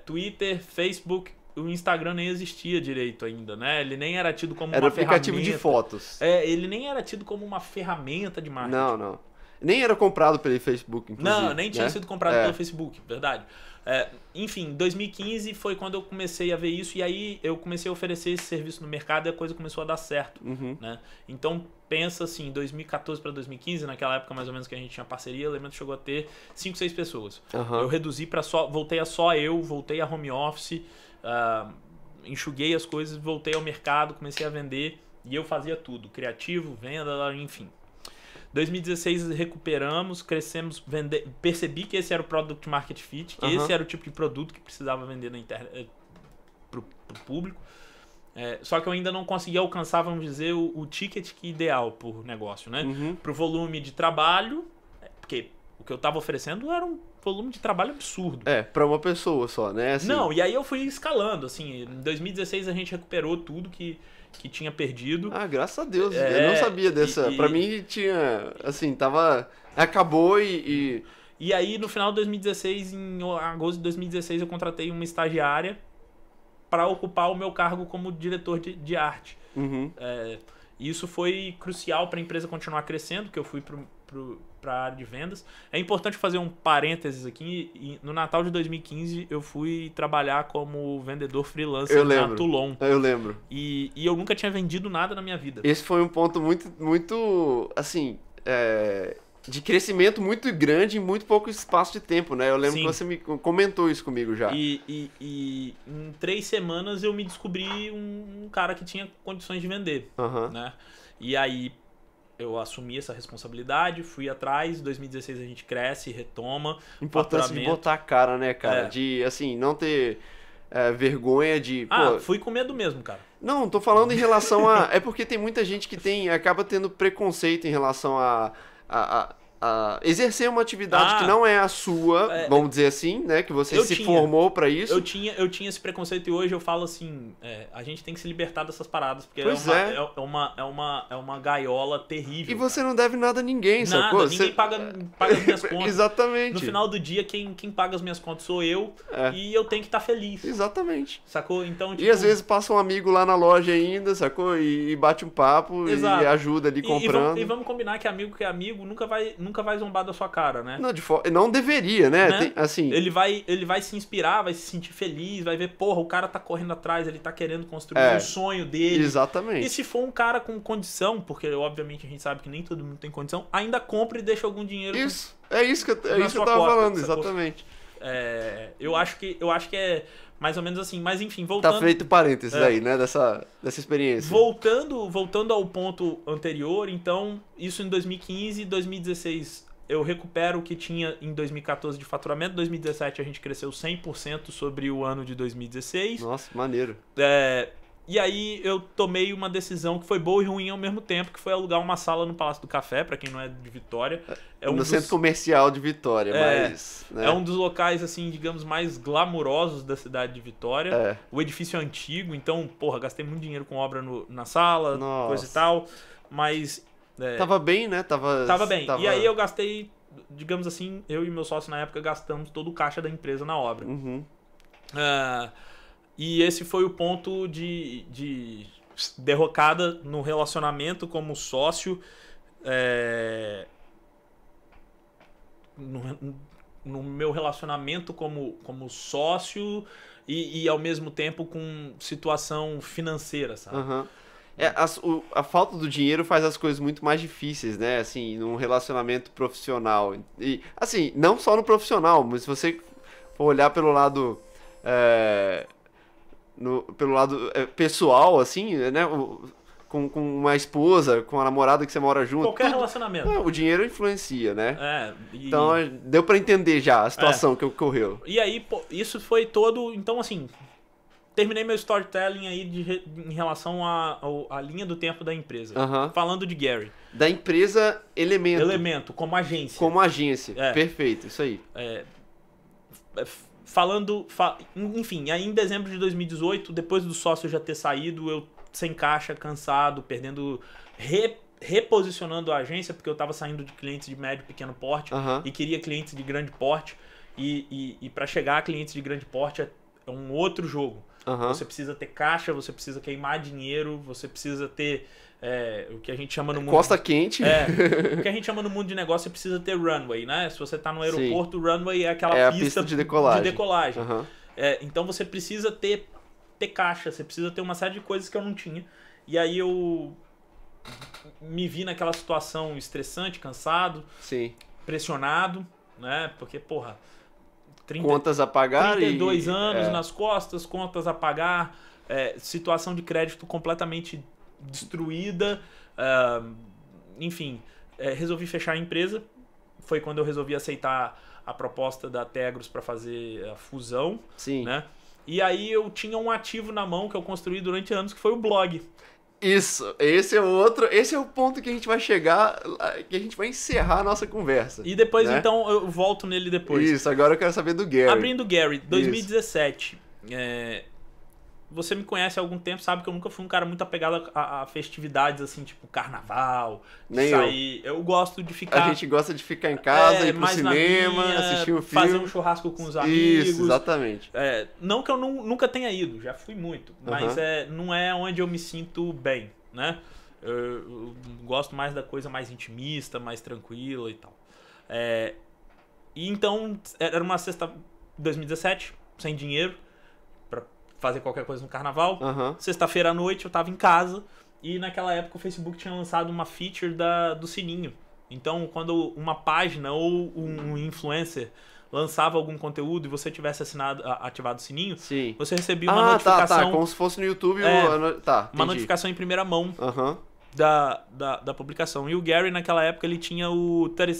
Twitter, Facebook. O Instagram nem existia direito ainda, né? Ele nem era tido como uma ferramenta. Era aplicativo de fotos. Ele nem era tido como uma ferramenta de marketing. Não. Nem era comprado pelo Facebook, inclusive. Não, nem tinha sido comprado pelo Facebook, verdade. Enfim, 2015 foi quando eu comecei a ver isso e aí eu comecei a oferecer esse serviço no mercado e a coisa começou a dar certo. Né? Então, pensa assim, 2014 para 2015, naquela época mais ou menos que a gente tinha parceria, o Elementos chegou a ter 5, 6 pessoas. Eu reduzi para voltei a home office, enxuguei as coisas, voltei ao mercado, comecei a vender e eu fazia tudo, criativo, venda, enfim. 2016 recuperamos, crescemos, percebi que esse era o Product Market Fit, que esse era o tipo de produto que precisava vender na internet pro público. Só que eu ainda não conseguia alcançar, vamos dizer, o ticket ideal por negócio, né? Pro volume de trabalho, porque o que eu estava oferecendo era um volume de trabalho absurdo. Pra uma pessoa só, né? Assim... Não, e aí eu fui escalando, assim, em 2016 a gente recuperou tudo que tinha perdido. Graças a Deus, eu não sabia dessa. Pra mim tinha, assim, acabou e... E aí no final de 2016, em agosto de 2016, eu contratei uma estagiária para ocupar o meu cargo como diretor de arte. Isso foi crucial para a empresa continuar crescendo, porque eu fui para a área de vendas. É importante fazer um parênteses aqui. No Natal de 2015, eu fui trabalhar como vendedor freelancer na Toulon. Eu lembro. E eu nunca tinha vendido nada na minha vida. Esse foi um ponto muito assim, de crescimento muito grande em muito pouco espaço de tempo, né? Eu lembro que você me comentou isso comigo já. E em 3 semanas eu me descobri um cara que tinha condições de vender, né? E aí eu assumi essa responsabilidade, fui atrás, em 2016 a gente cresce, retoma. Importância de botar a cara, né, cara? De, assim, não ter vergonha de... Fui com medo mesmo, cara. Não, tô falando em relação a... É porque tem muita gente que acaba tendo preconceito em relação a exercer uma atividade que não é a sua, vamos dizer assim, né? Que você formou pra isso. Eu tinha esse preconceito e hoje eu falo assim, a gente tem que se libertar dessas paradas, porque é uma gaiola terrível. E você não deve nada a ninguém, sacou? Ninguém paga as minhas contas. Exatamente. No final do dia, quem paga as minhas contas sou eu e eu tenho que estar feliz. Exatamente. Sacou? Então, e às vezes passa um amigo lá na loja ainda, sacou? E bate um papo e ajuda ali comprando. E vamos combinar que amigo nunca vai zombar da sua cara, né? Não deveria, né? Tem, assim... Ele vai se inspirar, vai se sentir feliz, vai ver, porra, o cara tá correndo atrás, ele tá querendo construir um sonho dele. Exatamente. E se for um cara com condição, porque obviamente a gente sabe que nem todo mundo tem condição, ainda compra e deixa algum dinheiro. É isso que eu tava falando, exatamente. Eu acho que é mais ou menos assim. Mas enfim, voltando... Tá feito parênteses aí, né? Dessa experiência. Voltando ao ponto anterior, então, isso em 2015, 2016 eu recupero o que tinha em 2014 de faturamento. Em 2017 a gente cresceu 100% sobre o ano de 2016. Nossa, maneiro. E aí eu tomei uma decisão que foi boa e ruim ao mesmo tempo, que foi alugar uma sala no Palácio do Café, pra quem não é de Vitória. No centro comercial de Vitória, mas... Né? É um dos locais, assim, digamos, mais glamurosos da cidade de Vitória. O edifício é antigo, então, porra, gastei muito dinheiro com obra na sala, Nossa. coisa e tal, mas... Tava bem, né? Tava bem. E aí eu gastei, digamos assim, eu e meu sócio na época gastamos todo o caixa da empresa na obra. Uhum. E esse foi o ponto de derrocada no relacionamento como sócio, no meu relacionamento como sócio e ao mesmo tempo com situação financeira, sabe? Uhum. A falta do dinheiro faz as coisas muito mais difíceis, né? Assim, num relacionamento profissional. E, assim, não só no profissional, mas se você for olhar pelo lado... pelo lado pessoal, assim, né? Com uma esposa, com a namorada que você mora junto. Qualquer relacionamento. O dinheiro influencia, né? Então deu pra entender já a situação que ocorreu. E aí, isso foi todo... Então, assim, terminei meu storytelling aí em relação à linha do tempo da empresa. Uhum. Falando de Gary. Da empresa Elemento. Elemento, como agência. Como agência. Perfeito, isso aí. Enfim, aí em dezembro de 2018, depois do sócio já ter saído, eu sem caixa, cansado, perdendo, reposicionando a agência, porque eu estava saindo de clientes de médio e pequeno porte e queria clientes de grande porte. E para chegar a clientes de grande porte é um outro jogo. Você precisa ter caixa, você precisa queimar dinheiro, você precisa ter o que a gente chama no mundo... Costa quente. O que a gente chama no mundo de negócio, você precisa ter runway, né? Se você está no aeroporto, o runway é aquela pista de decolagem. Então você precisa ter caixa, você precisa ter uma série de coisas que eu não tinha. E aí eu me vi naquela situação estressante, cansado, pressionado, né? Porque, porra... contas a pagar 32 anos nas costas, contas a pagar, situação de crédito completamente destruída, enfim, resolvi fechar a empresa. Foi quando eu resolvi aceitar a proposta da Tegros para fazer a fusão, né? E aí eu tinha um ativo na mão que eu construí durante anos, que foi o blog. Isso, esse é o ponto que a gente vai chegar, que a gente vai encerrar a nossa conversa. E depois, então, eu volto nele depois. Isso, agora eu quero saber do Gary. Abrindo Gary, 2017. Você me conhece há algum tempo, sabe que eu nunca fui um cara muito apegado a festividades, assim, tipo carnaval, nem sair. Eu gosto de ficar... A gente gosta de ficar em casa, ir pro cinema, assistir um filme. Fazer um churrasco com os amigos. Isso, exatamente. Não que eu nunca tenha ido, já fui muito, mas não é onde eu me sinto bem, né? Eu gosto mais da coisa mais intimista, mais tranquila e tal. E então, era uma sexta... 2017, sem dinheiro, pra fazer qualquer coisa no carnaval. Sexta-feira à noite eu tava em casa e naquela época o Facebook tinha lançado uma feature do sininho. Então, quando uma página ou um influencer lançava algum conteúdo e você tivesse ativado o sininho, você recebia uma notificação... como se fosse no YouTube. Uma notificação em primeira mão da publicação. E o Gary, naquela época, ele tinha o 30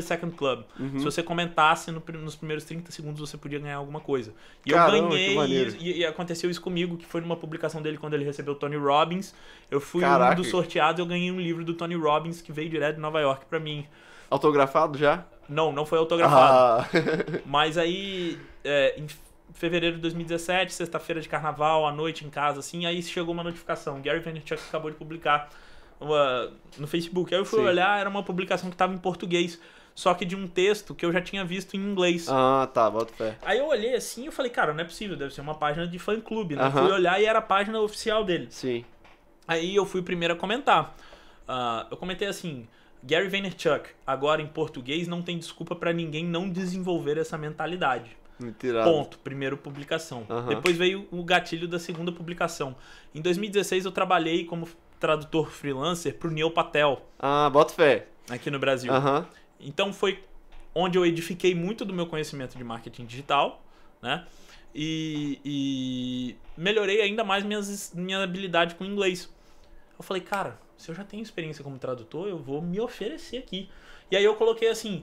Second Club. Se você comentasse nos primeiros 30 segundos, você podia ganhar alguma coisa. E caramba, eu ganhei, e aconteceu isso comigo, que foi numa publicação dele quando ele recebeu o Tony Robbins. Eu fui um dos sorteados e eu ganhei um livro do Tony Robbins que veio direto de Nova York pra mim. Autografado já? Não foi autografado. Mas aí, em fevereiro de 2017, sexta-feira de carnaval, à noite em casa, assim, aí chegou uma notificação. Gary Vaynerchuk acabou de publicar no Facebook. Aí eu fui olhar, era uma publicação que estava em português, só que de um texto que eu já tinha visto em inglês. Bota fé. Aí eu olhei assim e falei, cara, não é possível, deve ser uma página de fã-clube, né? Fui olhar e era a página oficial dele. Aí eu fui o primeiro a comentar. Eu comentei assim: Gary Vaynerchuk, agora em português, não tem desculpa pra ninguém não desenvolver essa mentalidade. Ponto. Primeira publicação. Depois veio o gatilho da segunda publicação. Em 2016 eu trabalhei como tradutor freelancer pro Neil Patel. Bota fé. Aqui no Brasil. Então foi onde eu edifiquei muito do meu conhecimento de marketing digital, né? E melhorei ainda mais minha habilidade com inglês. Eu falei, cara, se eu já tenho experiência como tradutor, eu vou me oferecer aqui. E aí eu coloquei assim,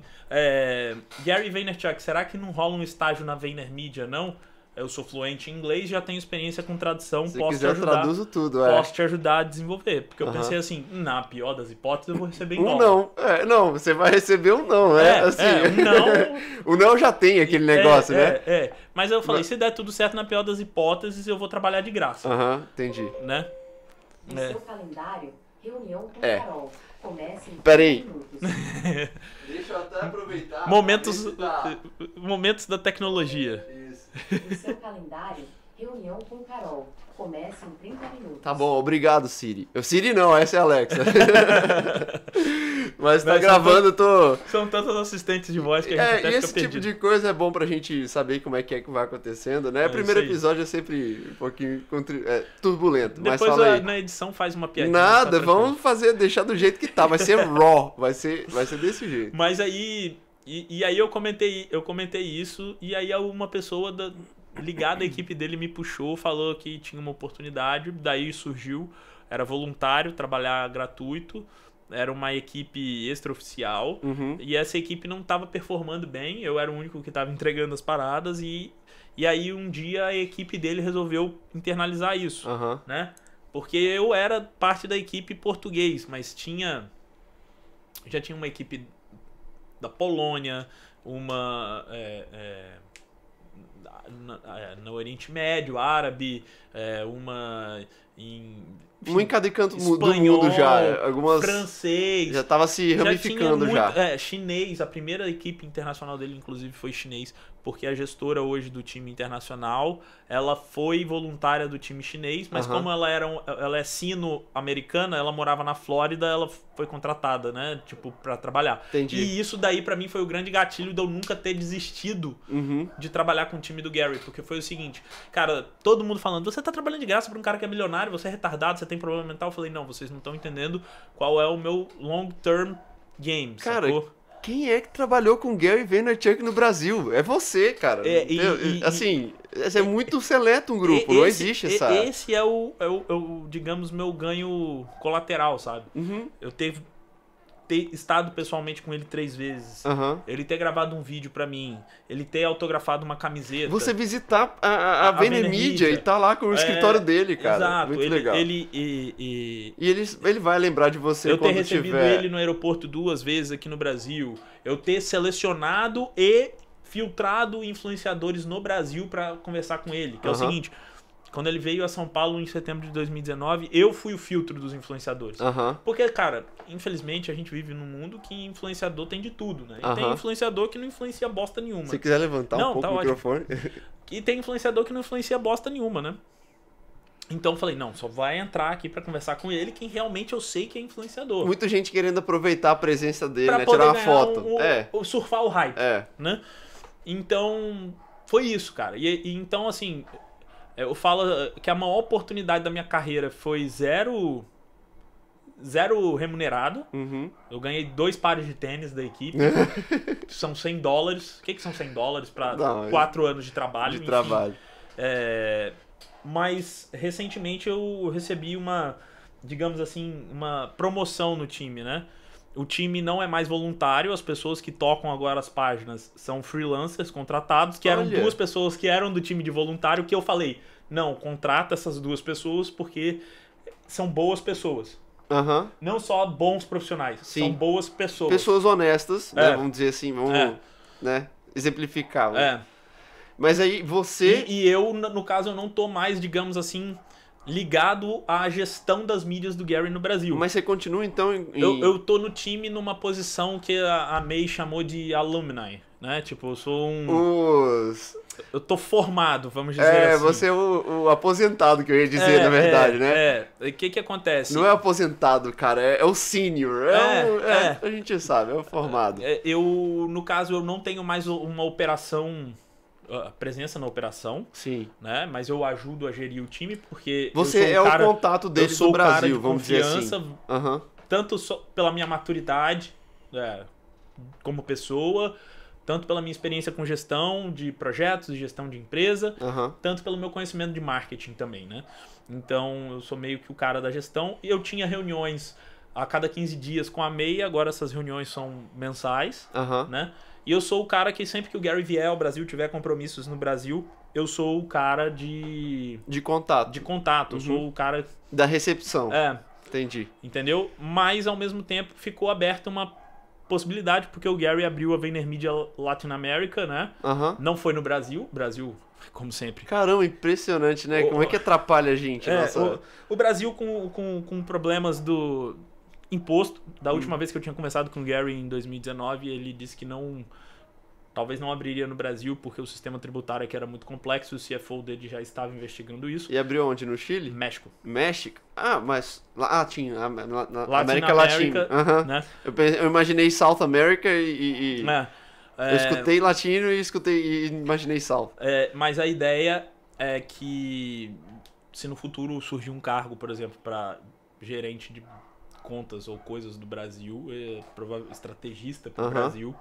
Gary Vaynerchuk, será que não rola um estágio na VaynerMedia, não? Eu sou fluente em inglês, já tenho experiência com tradução, Se posso te quiser, ajudar. traduzo tudo, Posso te ajudar a desenvolver. Porque eu pensei assim, na pior das hipóteses, eu vou receber em dólar. Não, você vai receber um não, um não. O não já tem aquele negócio, né? Mas eu falei, se der tudo certo, na pior das hipóteses, eu vou trabalhar de graça. Entendi. Né? No seu calendário, reunião com Carol. Comece em 30 minutos. Deixa eu até aproveitar. Momentos da tecnologia. Isso. No seu calendário, reunião com Carol. Comece em 30 minutos. Tá bom, obrigado, Siri. Siri não, essa é a Alexa. Mas tá gravando, eu tô... São tantos assistentes de voz que a gente até e fica esse perdido. tipo de coisa é bom pra gente saber como é que vai acontecendo, né? O primeiro episódio é sempre um pouquinho turbulento, Depois mas fala aí. na edição faz uma piadinha. Nada, vamos deixar do jeito que tá, vai ser raw, vai ser desse jeito. Mas aí, e aí eu comentei isso, e aí uma pessoa ligada à equipe dele me puxou, falou que tinha uma oportunidade, daí surgiu, era voluntário, trabalhar gratuito, era uma equipe extraoficial, e essa equipe não estava performando bem, eu era o único que estava entregando as paradas, e aí um dia a equipe dele resolveu internalizar isso, né? Porque eu era parte da equipe português, mas já tinha uma equipe da Polônia, uma no Oriente Médio, árabe, uma em cada canto espanhol, do mundo já, algumas francês, já tava se ramificando já. Chinês, a primeira equipe internacional dele inclusive foi chinês, porque a gestora hoje do time internacional, ela foi voluntária do time chinês, mas como ela é sino-americana, ela morava na Flórida, ela foi contratada, né, tipo, pra trabalhar. Entendi. E isso daí pra mim foi o grande gatilho de eu nunca ter desistido de trabalhar com o time do Gary, porque foi o seguinte, cara, todo mundo falando, você tá trabalhando de graça pra um cara que é milionário, você é retardado, você tem problema mental. Eu falei, não, vocês não estão entendendo qual é o meu long-term game, cara, sacou? Quem é que trabalhou com Gary Vaynerchuk no Brasil? É você, cara. Assim, é muito seleto um grupo, não existe essa... Esse é o, digamos, meu ganho colateral, sabe? Eu ter estado pessoalmente com ele 3 vezes, ele ter gravado um vídeo pra mim, ele ter autografado uma camiseta. Você visitar a VaynerMedia e tá lá com o escritório dele, cara. Exato. Muito legal. E ele vai lembrar de você eu quando ter recebido tiver... ele no aeroporto 2 vezes aqui no Brasil, eu ter selecionado e filtrado influenciadores no Brasil pra conversar com ele, que é o seguinte... Quando ele veio a São Paulo em setembro de 2019, eu fui o filtro dos influenciadores. Porque, cara, infelizmente a gente vive num mundo que influenciador tem de tudo, né? E tem influenciador que não influencia bosta nenhuma. Se quiser levantar um pouco o microfone. E tem influenciador que não influencia bosta nenhuma, né? Então eu falei, não, só vai entrar aqui pra conversar com ele quem realmente eu sei que é influenciador. Muita gente querendo aproveitar a presença dele, pra né? poder Tirar uma foto. Surfar o hype, né? Então, foi isso, cara. E então, assim... Eu falo que a maior oportunidade da minha carreira foi zero remunerado. Eu ganhei 2 pares de tênis da equipe. São $100. O que são $100 para 4 anos de trabalho? Trabalho. Mas recentemente eu recebi digamos assim, uma promoção no time, né? O time não é mais voluntário, as pessoas que tocam agora as páginas são freelancers contratados, que eram 2 pessoas que eram do time de voluntário, que eu falei, não, contrata essas 2 pessoas porque são boas pessoas. Não só bons profissionais, são boas pessoas. Pessoas honestas, né? Vamos dizer assim, vamos né? Exemplificar. Mas aí você... E eu, no caso, eu não tô mais, digamos assim... ligado à gestão das mídias do Gary no Brasil. Mas você continua, então... Eu tô no time numa posição que a May chamou de alumni, né? Tipo, eu sou eu tô formado, vamos dizer assim. Você é o aposentado, que eu ia dizer, na verdade, né? O que acontece? Não é aposentado, cara, é o senior. A gente sabe, é o formado. No caso, eu não tenho mais uma operação... presença na operação, né? Mas eu ajudo a gerir o time porque você eu sou o contato deles no Brasil, vamos dizer assim. Tanto pela minha maturidade como pessoa, Tanto pela minha experiência com gestão de projetos, gestão de empresa, Aham. tanto pelo meu conhecimento de marketing também, né? Então, eu sou meio que o cara da gestão. E eu tinha reuniões a cada 15 dias com a MEI, agora essas reuniões são mensais, Aham. né? E eu sou o cara que sempre que o Gary vier ao Brasil, tiver compromissos no Brasil, eu sou o cara De contato. de contato. Eu sou o cara... Da recepção. Entendi. Entendeu? Mas, ao mesmo tempo, ficou aberta uma possibilidade, porque o Gary abriu a VaynerMedia Latin America, né? Aham. Não foi no Brasil. Brasil, como sempre. Caramba, impressionante, né? O- Como é que atrapalha a gente? Nossa. O Brasil com problemas do imposto. Da última vez que eu tinha conversado com o Gary em 2019, ele disse que talvez não abriria no Brasil porque o sistema tributário aqui era muito complexo. O CFO dele já estava investigando isso. E abriu onde? No Chile? México. México? Ah, mas... Ah, tinha. Na Latin América Latina. Aham. né? Eu imaginei South America e eu É, escutei latino e imaginei South. mas a ideia é que se no futuro surgir um cargo, por exemplo, para gerente de contas ou coisas do Brasil, estrategista para o Aham. Brasil,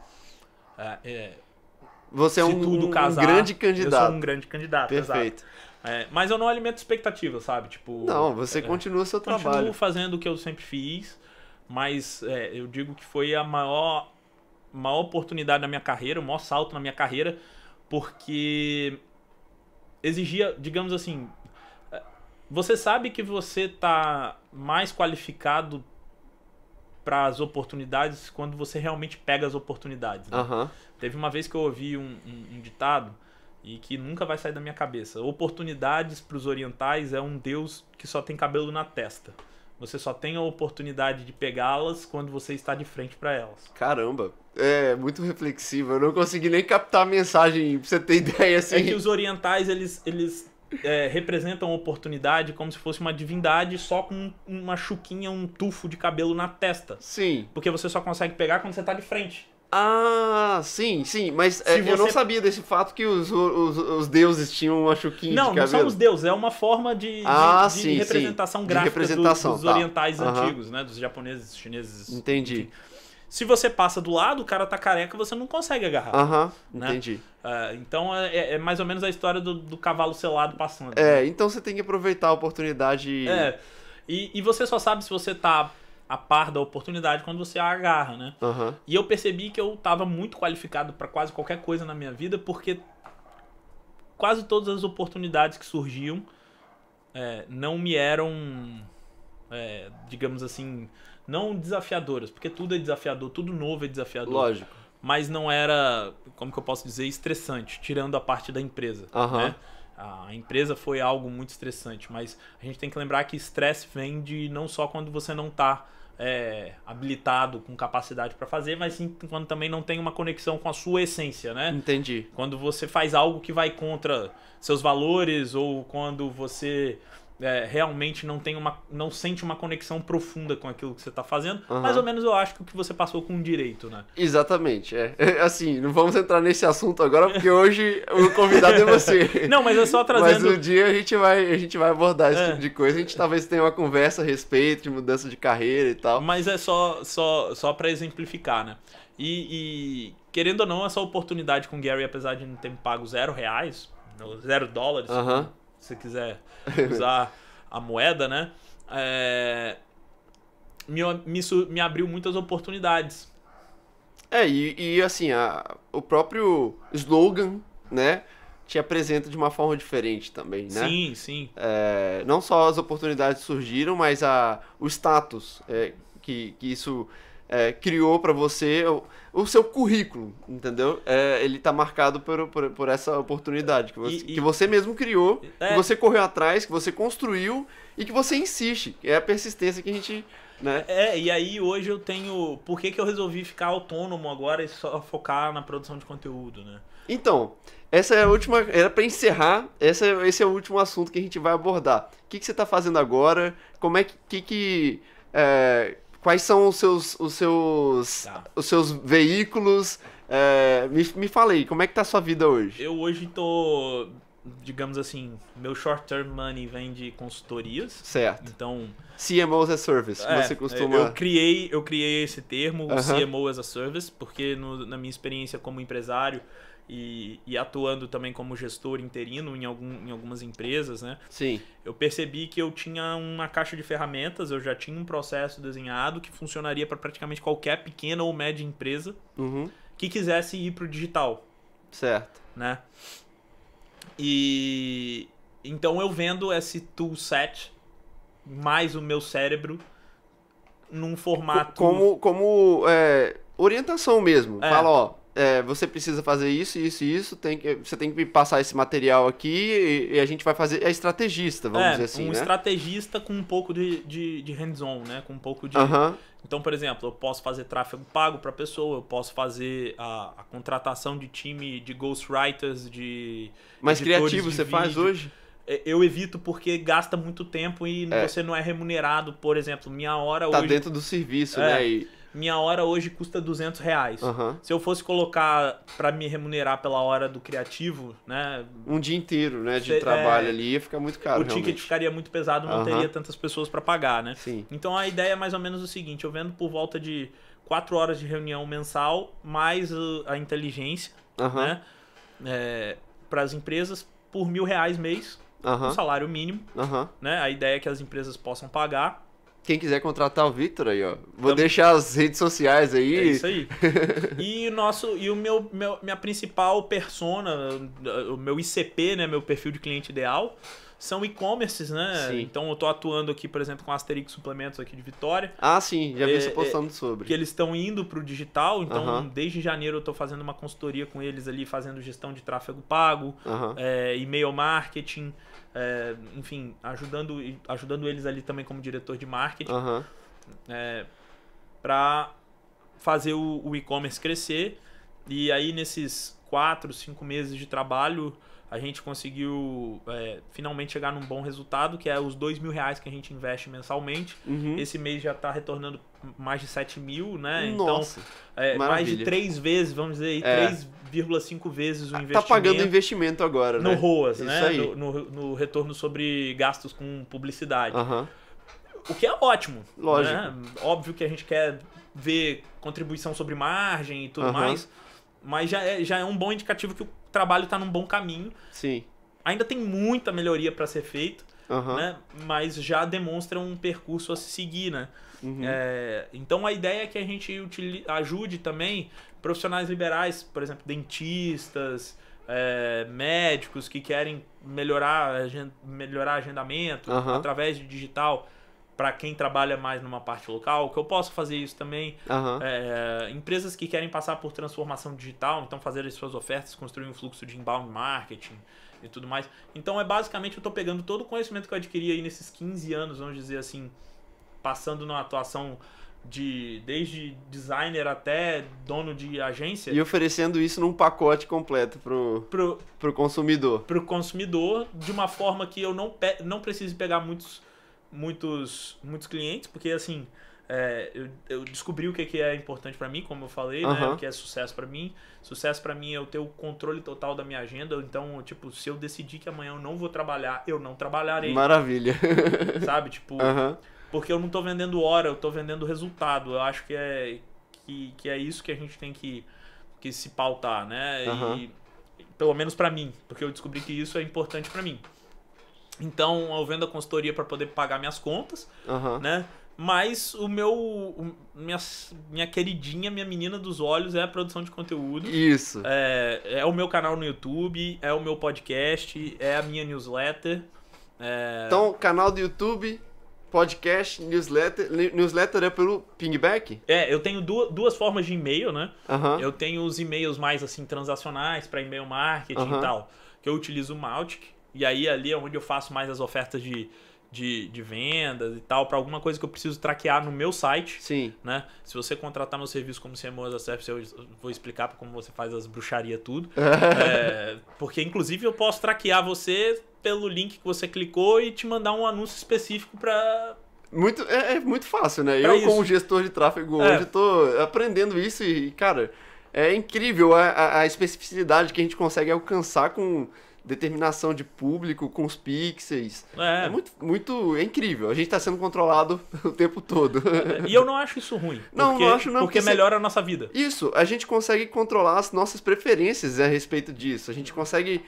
Você é se um tudo casar, grande eu candidato. sou um grande candidato, Perfeito. exato. Mas eu não alimento expectativa, sabe? Tipo, Não, você continua seu continuo trabalho. fazendo o que eu sempre fiz, mas eu digo que foi a maior oportunidade na minha carreira, o maior salto na minha carreira, porque exigia, digamos assim, você sabe que você tá mais qualificado para as oportunidades quando você realmente pega as oportunidades, né? Aham. Teve uma vez que eu ouvi um ditado e que nunca vai sair da minha cabeça. Oportunidades para os orientais é um deus que só tem cabelo na testa. Você só tem a oportunidade de pegá-las quando você está de frente para elas. Caramba. É muito reflexivo. Eu não consegui nem captar a mensagem pra você ter ideia assim. É que os orientais, eles representam a oportunidade como se fosse uma divindade só com uma chuquinha, um tufo de cabelo na testa. Sim. Porque você só consegue pegar quando você tá de frente. Ah, sim. Mas Se eu não você- sabia desse fato que os deuses tinham uma chuquinha Não, de não cabelo. são os deuses, é uma forma de Sim, representação sim. gráfica De representação, dos tá. orientais Aham. antigos, né? Dos japoneses, chineses. Entendi. enfim. Se você passa do lado, o cara tá careca, você não consegue agarrar. Aham, né? entendi. Então é mais ou menos a história do cavalo selado passando. né? Então você tem que aproveitar a oportunidade. E você só sabe se você tá a par da oportunidade quando você a agarra, né? Aham. E eu percebi que eu tava muito qualificado para quase qualquer coisa na minha vida, porque quase todas as oportunidades que surgiam não me eram, digamos assim, não desafiadoras, porque tudo é desafiador, tudo novo é desafiador. Lógico. Mas não era, como que eu posso dizer, estressante, tirando a parte da empresa. Aham. Né? A empresa foi algo muito estressante, mas a gente tem que lembrar que estresse vem de não só quando você não está habilitado, com capacidade para fazer, mas sim quando também não tem uma conexão com a sua essência, né? Entendi. Quando você faz algo que vai contra seus valores ou quando você realmente não sente uma conexão profunda com aquilo que você está fazendo, Aham. mais ou menos eu acho que o que você passou com direito, né? Exatamente. Assim, não vamos entrar nesse assunto agora, porque hoje o convidado é você. Não, mas é só Mas trazendo... um dia a gente vai abordar esse tipo de coisa. A gente talvez tenha uma conversa a respeito de mudança de carreira e tal. Mas é só para exemplificar, né? E querendo ou não, essa oportunidade com o Gary, apesar de não ter me pago R$0, ou $0, Aham. se você quiser usar a moeda, né? Me abriu muitas oportunidades. E assim, o próprio slogan, né, te apresenta de uma forma diferente também, né? Sim, sim. Não só as oportunidades surgiram, mas o status que isso criou para você, o seu currículo, entendeu? Ele tá marcado por essa oportunidade que você mesmo criou, que você correu atrás, que você construiu e que você insiste. É a persistência que a gente... Né? E aí hoje eu tenho... Por que eu resolvi ficar autônomo agora e só focar na produção de conteúdo, né? Então, essa é a última... Era para encerrar, esse é o último assunto que a gente vai abordar. O que você tá fazendo agora? Como é quais são os seus veículos? Me fala aí, como é que tá a sua vida hoje? Eu hoje tô digamos assim, meu short-term money vem de consultorias. Certo. Então, CMO as a Service, você costuma... eu criei esse termo, Aham. CMO as a Service, porque na minha experiência como empresário e atuando também como gestor interino em algumas empresas, né? Sim. Eu percebi que eu tinha uma caixa de ferramentas, eu já tinha um processo desenhado que funcionaria para praticamente qualquer pequena ou média empresa Uhum. que quisesse ir para o digital, Certo. né? E então eu vendo esse toolset mais o meu cérebro num formato... Como orientação mesmo. É. Fala, ó, você precisa fazer isso, isso e isso, você tem que me passar esse material aqui e a gente vai fazer... É estrategista, vamos dizer assim, um né? estrategista com um pouco de hands-on, né? Com um pouco de... Aham. Então, por exemplo, eu posso fazer tráfego pago para a pessoa, eu posso fazer a contratação de time de ghostwriters, de Mais editores criativo de você faz vídeo. hoje? Eu evito porque gasta muito tempo e você não é remunerado. Por exemplo, minha hora Tá hoje... dentro do serviço, né? E... Minha hora hoje custa R$200. Aham. Se eu fosse colocar para me remunerar pela hora do criativo, né? Um dia inteiro, né, de trabalho ali, ia ficar muito caro, O ticket realmente. ficaria muito pesado, não Aham. teria tantas pessoas para pagar, né? Sim. Então a ideia é mais ou menos o seguinte: eu vendo por volta de 4 horas de reunião mensal, mais a inteligência, Aham. né? Para as empresas por R$1.000 mês, um Aham. salário mínimo, Aham. né? A ideia é que as empresas possam pagar. Quem quiser contratar o Victor aí, ó. Vou deixar as redes sociais aí. É isso aí. Minha principal persona, o meu ICP, né, meu perfil de cliente ideal, são e-commerces, né? Sim. Então eu tô atuando aqui, por exemplo, com a Asterix Suplementos aqui de Vitória, Ah, sim, já vi você postando sobre. que eles estão indo pro digital, então Aham. desde janeiro eu tô fazendo uma consultoria com eles ali, fazendo gestão de tráfego pago, Aham. e-mail marketing, enfim, ajudando eles ali também como diretor de marketing, Aham. para fazer o e-commerce crescer. E aí nesses 4, 5 meses de trabalho a gente conseguiu finalmente chegar num bom resultado, que é os R$2.000 que a gente investe mensalmente. Uhum. Esse mês já está retornando mais de 7 mil, né? Nossa, Então, mais de maravilha. 3 vezes, vamos dizer, aí, 3,5 vezes o investimento. Tá pagando investimento agora, né? no ROAS, Isso né? aí. No retorno sobre gastos com publicidade. Aham. O que é ótimo. Lógico. Né? Óbvio que a gente quer ver contribuição sobre margem e tudo Aham. mais, mas já é um bom indicativo que o trabalho está num bom caminho. Sim. Ainda tem muita melhoria para ser feito, Aham. né? Mas já demonstra um percurso a se seguir, né? Uhum. Então a ideia é que a gente ajude também profissionais liberais, por exemplo, dentistas, médicos que querem melhorar agendamento Aham. através de digital para quem trabalha mais numa parte local, que eu posso fazer isso também. Aham. Empresas que querem passar por transformação digital, então fazer as suas ofertas, construir um fluxo de inbound marketing e tudo mais. Então basicamente eu estou pegando todo o conhecimento que eu adquiri aí nesses 15 anos, vamos dizer assim, passando numa atuação desde designer até dono de agência. E oferecendo isso num pacote completo pro consumidor. Para o consumidor, de uma forma que eu não precise pegar muitos clientes, porque assim, eu descobri o que é importante para mim, como eu falei, né? Aham. O que é sucesso para mim. Sucesso para mim é eu ter o controle total da minha agenda. Então, tipo, se eu decidir que amanhã eu não vou trabalhar, eu não trabalharei. Maravilha. Sabe? Tipo, Aham. porque eu não tô vendendo hora, eu tô vendendo resultado. Eu acho que é isso que a gente tem que se pautar, né? Aham. E pelo menos pra mim, porque eu descobri que isso é importante pra mim. Então, eu vendo a consultoria para poder pagar minhas contas, Aham. né? Mas minha queridinha, minha menina dos olhos é a produção de conteúdo. Isso. É o meu canal no YouTube, é o meu podcast, é a minha newsletter. Então, canal do YouTube, podcast, newsletter. Newsletter é pelo pingback? Eu tenho duas formas de e-mail, né? Aham. Eu tenho os e-mails mais assim transacionais para e-mail marketing Aham. e tal, que eu utilizo o Mautic, e aí ali é onde eu faço mais as ofertas de vendas e tal, para alguma coisa que eu preciso traquear no meu site, Sim. né? Se você contratar meu serviço como CMO as a Service, eu vou explicar como você faz as bruxarias tudo. Porque inclusive eu posso traquear você pelo link que você clicou e te mandar um anúncio específico para É muito fácil, né? Pra Eu, como isso. gestor de tráfego hoje, tô aprendendo isso e, cara, é incrível a especificidade que a gente consegue alcançar com determinação de público com os pixels. É é incrível. A gente tá sendo controlado o tempo todo. E eu não acho isso ruim. Não acho não. Porque melhora a nossa vida. Isso, a gente consegue controlar as nossas preferências a respeito disso. A gente consegue,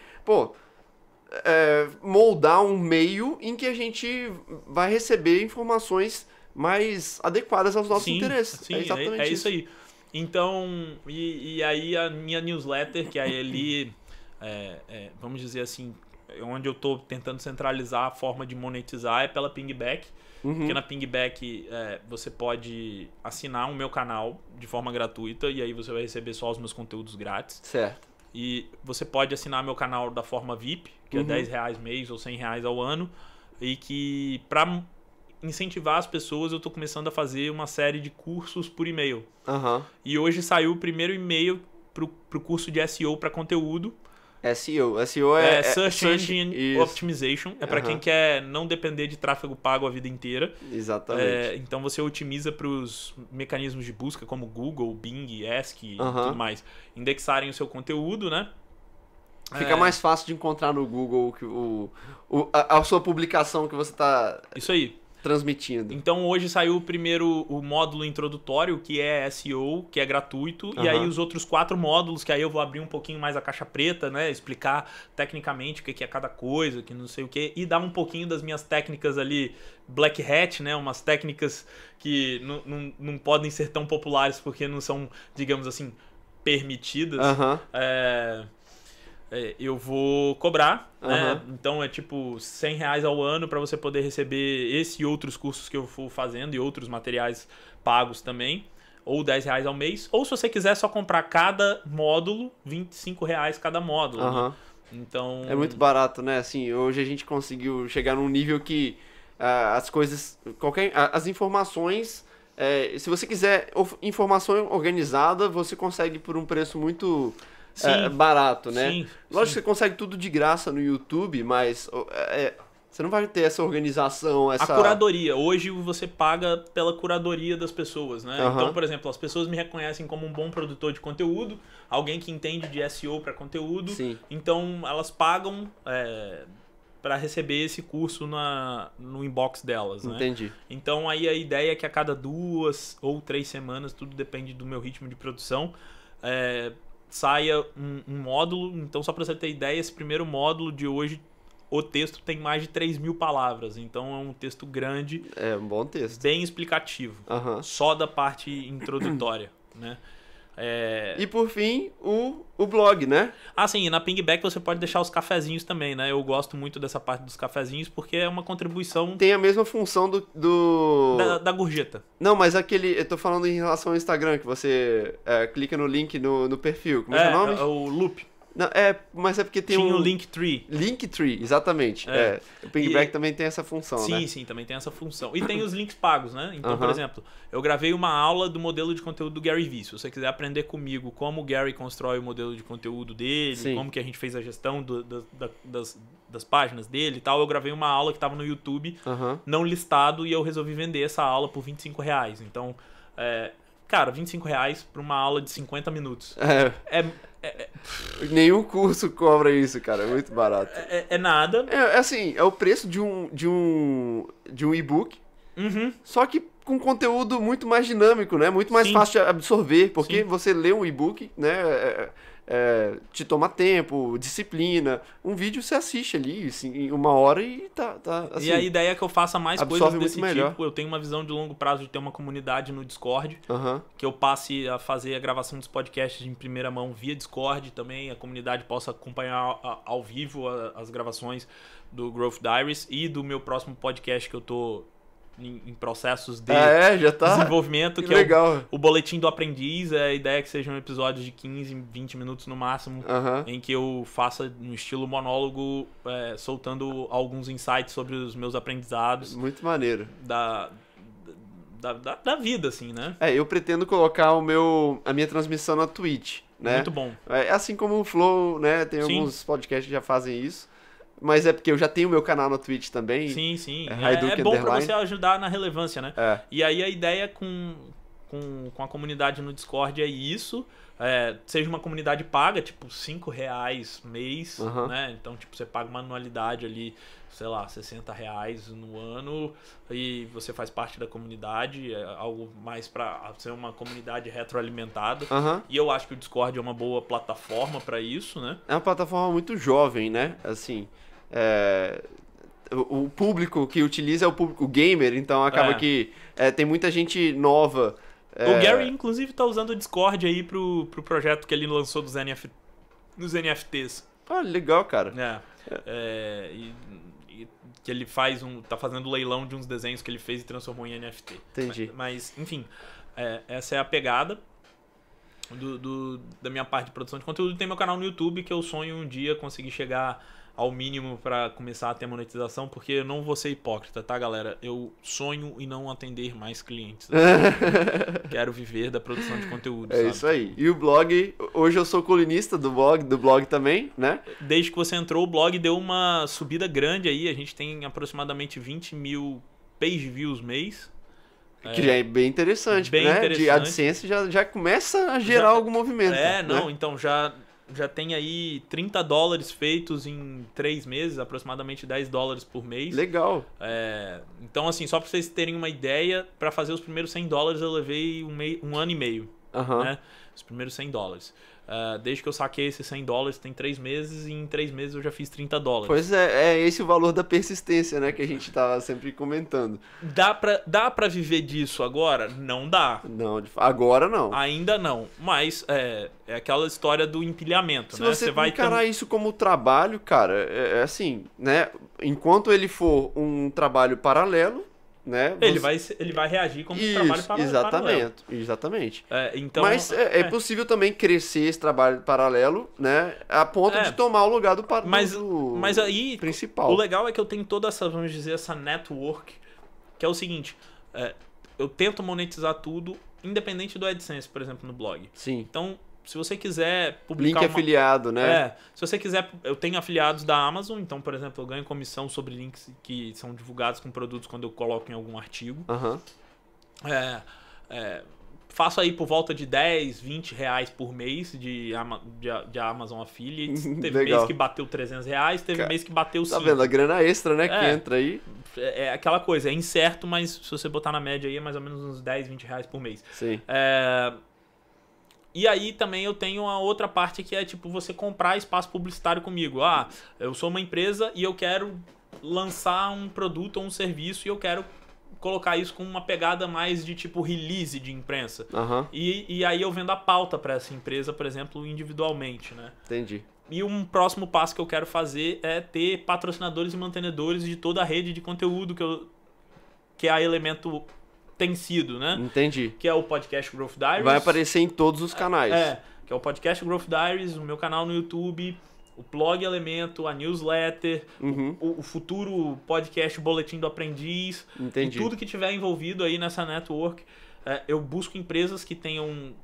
moldar um meio em que a gente vai receber informações mais adequadas aos nossos interesses. Sim, é isso aí. Então, e aí a minha newsletter, que aí ali, vamos dizer assim, onde eu estou tentando centralizar a forma de monetizar é pela Pingback. Porque na Pingback você pode assinar o meu canal de forma gratuita e aí você vai receber só os meus conteúdos grátis. Certo. E você pode assinar meu canal da forma VIP, que é R$10 mês ou R$100 ao ano. E que para incentivar as pessoas eu estou começando a fazer uma série de cursos por e-mail. E hoje saiu o primeiro e-mail pro curso de SEO para conteúdo. SEO é Search Engine Optimization. É para quem quer não depender de tráfego pago a vida inteira. Exatamente. Então você otimiza para os mecanismos de busca como Google, Bing, Ask e tudo mais indexarem o seu conteúdo, né? Fica mais fácil de encontrar no Google que a sua publicação que você está transmitindo. Então hoje saiu o módulo introdutório, que é SEO, que é gratuito, e aí os outros 4 módulos, que aí eu vou abrir um pouquinho mais a caixa preta, né? Explicar tecnicamente o que é cada coisa, que não sei o que, e dar um pouquinho das minhas técnicas ali, Black Hat, né? Umas técnicas que não podem ser tão populares porque não são, digamos assim, permitidas. Eu vou cobrar, né? Então é tipo R$100 ao ano para você poder receber esse e outros cursos que eu for fazendo e outros materiais pagos também, ou R$10 ao mês, ou se você quiser só comprar cada módulo, R$25 cada módulo. Né? Então é muito barato, né? Assim, hoje a gente conseguiu chegar num nível que as coisas, as informações, se você quiser informação organizada, você consegue por um preço muito barato, né? Lógico que você consegue tudo de graça no YouTube, mas você não vai ter essa organização, A curadoria. Hoje você paga pela curadoria das pessoas, né? Então, por exemplo, as pessoas me reconhecem como um bom produtor de conteúdo, alguém que entende de SEO para conteúdo. Então, elas pagam para receber esse curso no inbox delas, né? Entendi. Então, aí a ideia é que a cada 2 ou 3 semanas, tudo depende do meu ritmo de produção, saia um módulo. Então, só para você ter ideia, esse primeiro módulo de hoje, o texto tem mais de 3.000 palavras. Então, é um texto grande. É um bom texto. Bem explicativo. Só da parte introdutória, né? E por fim, o blog, né? Sim, na Pingback você pode deixar os cafezinhos também, né? Eu gosto muito dessa parte dos cafezinhos porque é uma contribuição... Tem a mesma função Da gorjeta. Não, mas eu tô falando em relação ao Instagram, que você clica no link no perfil. Como é o nome? O Loop. Não, mas é porque tem Tinha o Linktree. Linktree, exatamente. O Pingback também tem essa função, né? Sim, também tem essa função. E tem os links pagos, né? Então, por exemplo, eu gravei uma aula do modelo de conteúdo do Gary Vee. Se você quiser aprender comigo como o Gary constrói o modelo de conteúdo dele, como que a gente fez a gestão das páginas dele e tal, eu gravei uma aula que estava no YouTube, não listado, e eu resolvi vender essa aula por R$25. Então, cara, R$25 para uma aula de 50 minutos. Nenhum curso cobra isso, cara. É muito barato. É nada. Assim, é o preço de um e-book, só que com conteúdo muito mais dinâmico, né? Muito mais fácil de absorver, porque você lê um e-book, né? Te toma tempo, disciplina. Um vídeo você assiste ali assim, em 1 hora e tá assim, e a ideia é que eu faça mais coisas desse melhor. tipo. Eu tenho uma visão de longo prazo de ter uma comunidade no Discord, que eu passe a fazer a gravação dos podcasts em primeira mão via Discord também. A comunidade possa acompanhar ao vivo as gravações do Growth Diaries e do meu próximo podcast que eu tô em processos de já tá desenvolvimento, que legal. É o Boletim do Aprendiz. A ideia é que sejam episódios de 15, 20 minutos no máximo, em que eu faça no estilo monólogo, soltando alguns insights sobre os meus aprendizados. Muito maneiro. Da vida, assim, né? Eu pretendo colocar a minha transmissão na Twitch, né? Muito bom. Assim como o Flow, né? Tem alguns podcasts que já fazem isso. Mas é porque eu já tenho o meu canal no Twitch também. Sim. É bom pra você ajudar na relevância, né? E aí a ideia com a comunidade no Discord é isso. Seja uma comunidade paga, tipo R$5 mês, né? Então, tipo, você paga uma anualidade ali, sei lá, R$60 no ano e você faz parte da comunidade, algo mais pra ser uma comunidade retroalimentada. E eu acho que o Discord é uma boa plataforma pra isso, né? É uma plataforma muito jovem, né? Assim, o público que utiliza é o público gamer, então acaba que tem muita gente nova. O Gary, inclusive, tá usando o Discord aí pro projeto que ele lançou dos NFTs. Ah, legal, cara. Que ele tá fazendo leilão de uns desenhos que ele fez e transformou em NFT. Entendi. Mas enfim, essa é a pegada da minha parte de produção de conteúdo. Tem meu canal no YouTube, que eu sonho um dia conseguir chegar ao mínimo para começar a ter monetização, porque eu não vou ser hipócrita, tá, galera? Eu sonho em não atender mais clientes. Quero viver da produção de conteúdo, sabe? Isso aí. E o blog, hoje eu sou colunista do blog também, né? Desde que você entrou, o blog deu uma subida grande aí. A gente tem aproximadamente 20 mil page views mês. Que já é bem interessante, né? De AdSense já começa a gerar algum movimento. Né? Então já tem aí $30 feitos em 3 meses, aproximadamente $10 por mês. Legal. Então, assim, só pra vocês terem uma ideia, pra fazer os primeiros $100 eu levei um ano e meio. Né? Os primeiros $100. Desde que eu saquei esses $100 tem 3 meses e em 3 meses eu já fiz $30. Pois é esse o valor da persistência, né? Que a gente tava sempre comentando. Dá pra viver disso agora? Não dá. Não, agora não. Ainda não. Mas é aquela história do empilhamento, né? Se você vai encarar isso como trabalho, cara, assim, né? Enquanto ele for um trabalho paralelo, né? Ele vai reagir como um trabalho paralelo. Exatamente. Então, mas é possível também crescer esse trabalho paralelo, né? A ponto de tomar o lugar do mas aí, principal. O legal é que eu tenho toda essa, vamos dizer, essa network, que é o seguinte, eu tento monetizar tudo, independente do AdSense, por exemplo, no blog. Sim. Então, se você quiser publicar link afiliado, né? Se você quiser, eu tenho afiliados da Amazon, então, por exemplo, eu ganho comissão sobre links que são divulgados com produtos quando eu coloco em algum artigo. Faço aí por volta de $10, $20 por mês de Amazon Affiliates. Teve mês que bateu R$300, teve mês que bateu 5. Tá vendo? A grana extra, né? Que entra aí. É aquela coisa, é incerto, mas se você botar na média aí é mais ou menos uns $10, $20 por mês. Sim. E aí também eu tenho a outra parte que é tipo você comprar espaço publicitário comigo. Eu sou uma empresa e eu quero lançar um produto ou um serviço e eu quero colocar isso com uma pegada mais de tipo release de imprensa. E aí eu vendo a pauta para essa empresa, por exemplo, individualmente, né? Entendi. E um próximo passo que eu quero fazer é ter patrocinadores e mantenedores de toda a rede de conteúdo que a Elemento tem sido, né? Entendi. Que é o Podcast Growth Diaries. Vai aparecer em todos os canais. Que é o Podcast Growth Diaries, o meu canal no YouTube, o blog Elemento, a newsletter, o futuro podcast Boletim do Aprendiz. Entendi. E tudo que tiver envolvido aí nessa network. Eu busco empresas que tenham...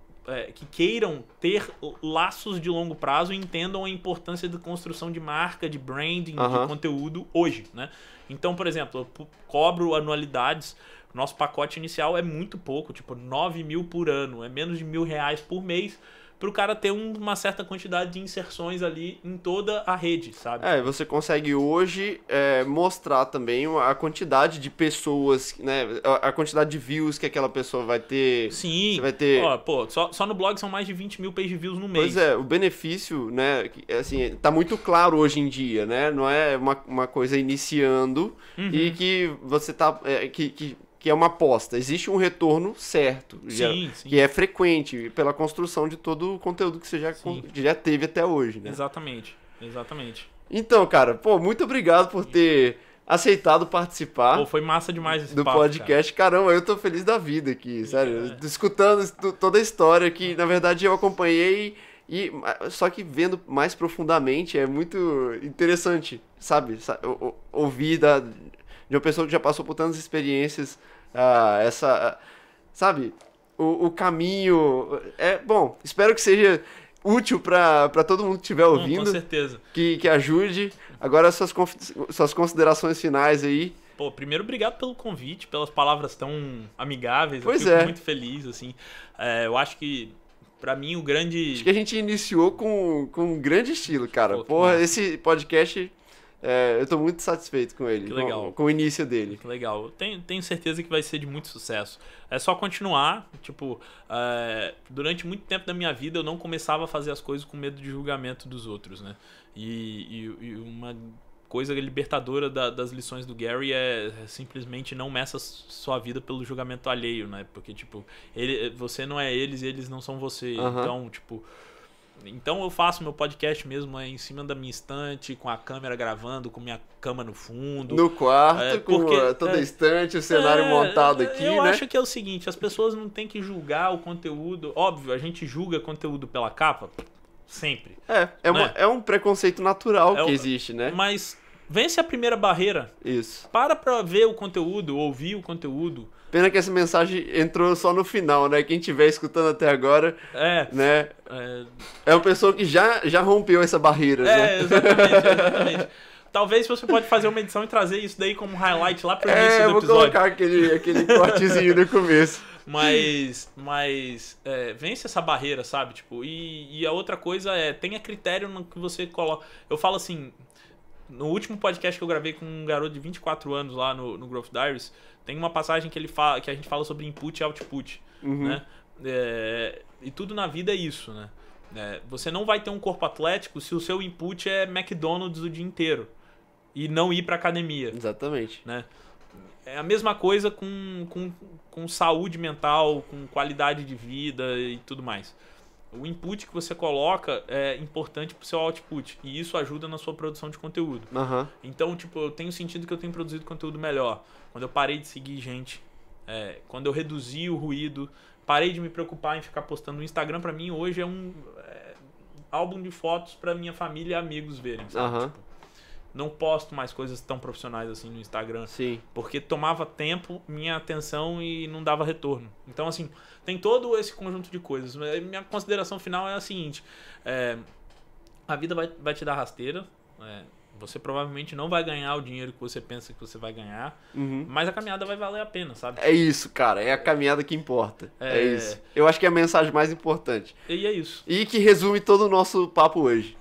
que queiram ter laços de longo prazo e entendam a importância da construção de marca, de branding, de conteúdo hoje, né? Então, por exemplo, eu cobro anualidades. Nosso pacote inicial é muito pouco, tipo 9 mil por ano, é menos de R$1.000 por mês, para o cara ter uma certa quantidade de inserções ali em toda a rede, sabe? Você consegue hoje mostrar também a quantidade de pessoas, né? A quantidade de views que aquela pessoa vai ter. Sim. Você vai ter... só no blog são mais de 20 mil page views no mês. Pois o benefício, né? Assim, tá muito claro hoje em dia, né? Não é uma coisa iniciando e que você tá... que é uma aposta. Existe um retorno certo, sim. que é frequente pela construção de todo o conteúdo que você já teve até hoje, né? Exatamente. Então, cara, muito obrigado por ter aceitado participar. Foi massa demais esse do papo, podcast. Cara. Caramba, eu tô feliz da vida aqui, sério. Escutando toda a história que, na verdade, eu acompanhei só que vendo mais profundamente é muito interessante, sabe? Ouvir de uma pessoa que já passou por tantas experiências, sabe, o caminho, bom, espero que seja útil para todo mundo que estiver ouvindo. Com certeza. Que ajude. Agora suas considerações finais aí. Pô, primeiro, obrigado pelo convite, pelas palavras tão amigáveis. Pois eu fico é. muito feliz, assim. Eu acho que, pra mim, o grande... Acho que a gente iniciou com um grande estilo, cara. Pô, que Porra, massa. esse podcast, eu tô muito satisfeito com ele. Que legal. Com o início dele. Que legal. Eu tenho certeza que vai ser de muito sucesso. É só continuar. Tipo, durante muito tempo da minha vida eu não começava a fazer as coisas com medo de julgamento dos outros, né? E uma coisa libertadora das lições do Gary é simplesmente não meça sua vida pelo julgamento alheio, né? Porque, tipo, você não é eles e eles não são você. Aham. Então, tipo... Então eu faço meu podcast mesmo em cima da minha estante, com a câmera gravando, com minha cama no fundo. No quarto, com porque- toda a estante, o cenário montado aqui, eu né? acho que é o seguinte, as pessoas não têm que julgar o conteúdo. Óbvio, a gente julga conteúdo pela capa, sempre. É um preconceito natural É que o- existe, né? Mas vence a primeira barreira. Isso. Pra ver o conteúdo, ouvir o conteúdo. Pena que essa mensagem entrou só no final, né? Quem estiver escutando até agora, né? É uma pessoa que já rompeu essa barreira, né? Exatamente. Talvez você pode fazer uma edição e trazer isso daí como highlight lá pro início Eu do vou episódio. colocar aquele cortezinho no começo. Mas vence essa barreira, sabe? Tipo, e a outra coisa tenha critério no que você coloca. Eu falo assim, no último podcast que eu gravei com um garoto de 24 anos lá no Growth Diaries, tem uma passagem que a gente fala sobre input e output, né? E tudo na vida é isso, né? Você não vai ter um corpo atlético se o seu input é McDonald's o dia inteiro e não ir pra academia, Exatamente. né? É a mesma coisa com saúde mental, com qualidade de vida e tudo mais. O input que você coloca é importante pro seu output. E isso ajuda na sua produção de conteúdo. Aham. Então, tipo, eu tenho sentido que eu tenho produzido conteúdo melhor. Quando eu parei de seguir gente. Quando eu reduzi o ruído. Parei de me preocupar em ficar postando no Instagram. Pra mim, hoje é um álbum de fotos pra minha família e amigos verem, sabe? Aham. Tipo, não posto mais coisas tão profissionais assim no Instagram. Sim. Porque tomava tempo, minha atenção e não dava retorno. Então, assim, tem todo esse conjunto de coisas. Minha consideração final é a seguinte. A vida vai te dar rasteira. Você provavelmente não vai ganhar o dinheiro que você pensa que você vai ganhar. Uhum. Mas a caminhada vai valer a pena, sabe? É isso, cara. É a caminhada que importa. É isso. Eu acho que é a mensagem mais importante. E é isso. E que resume todo o nosso papo hoje.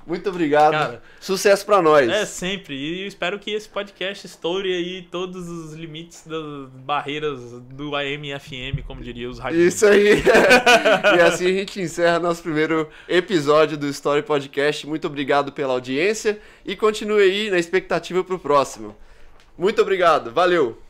Muito obrigado. Cara, Sucesso pra nós. Sempre. E eu espero que esse podcast estoure aí todos os limites das barreiras do AM e FM, como diria os radios. Isso aí. E assim a gente encerra nosso primeiro episódio do Story Podcast. Muito obrigado pela audiência e continue aí na expectativa pro próximo. Muito obrigado. Valeu.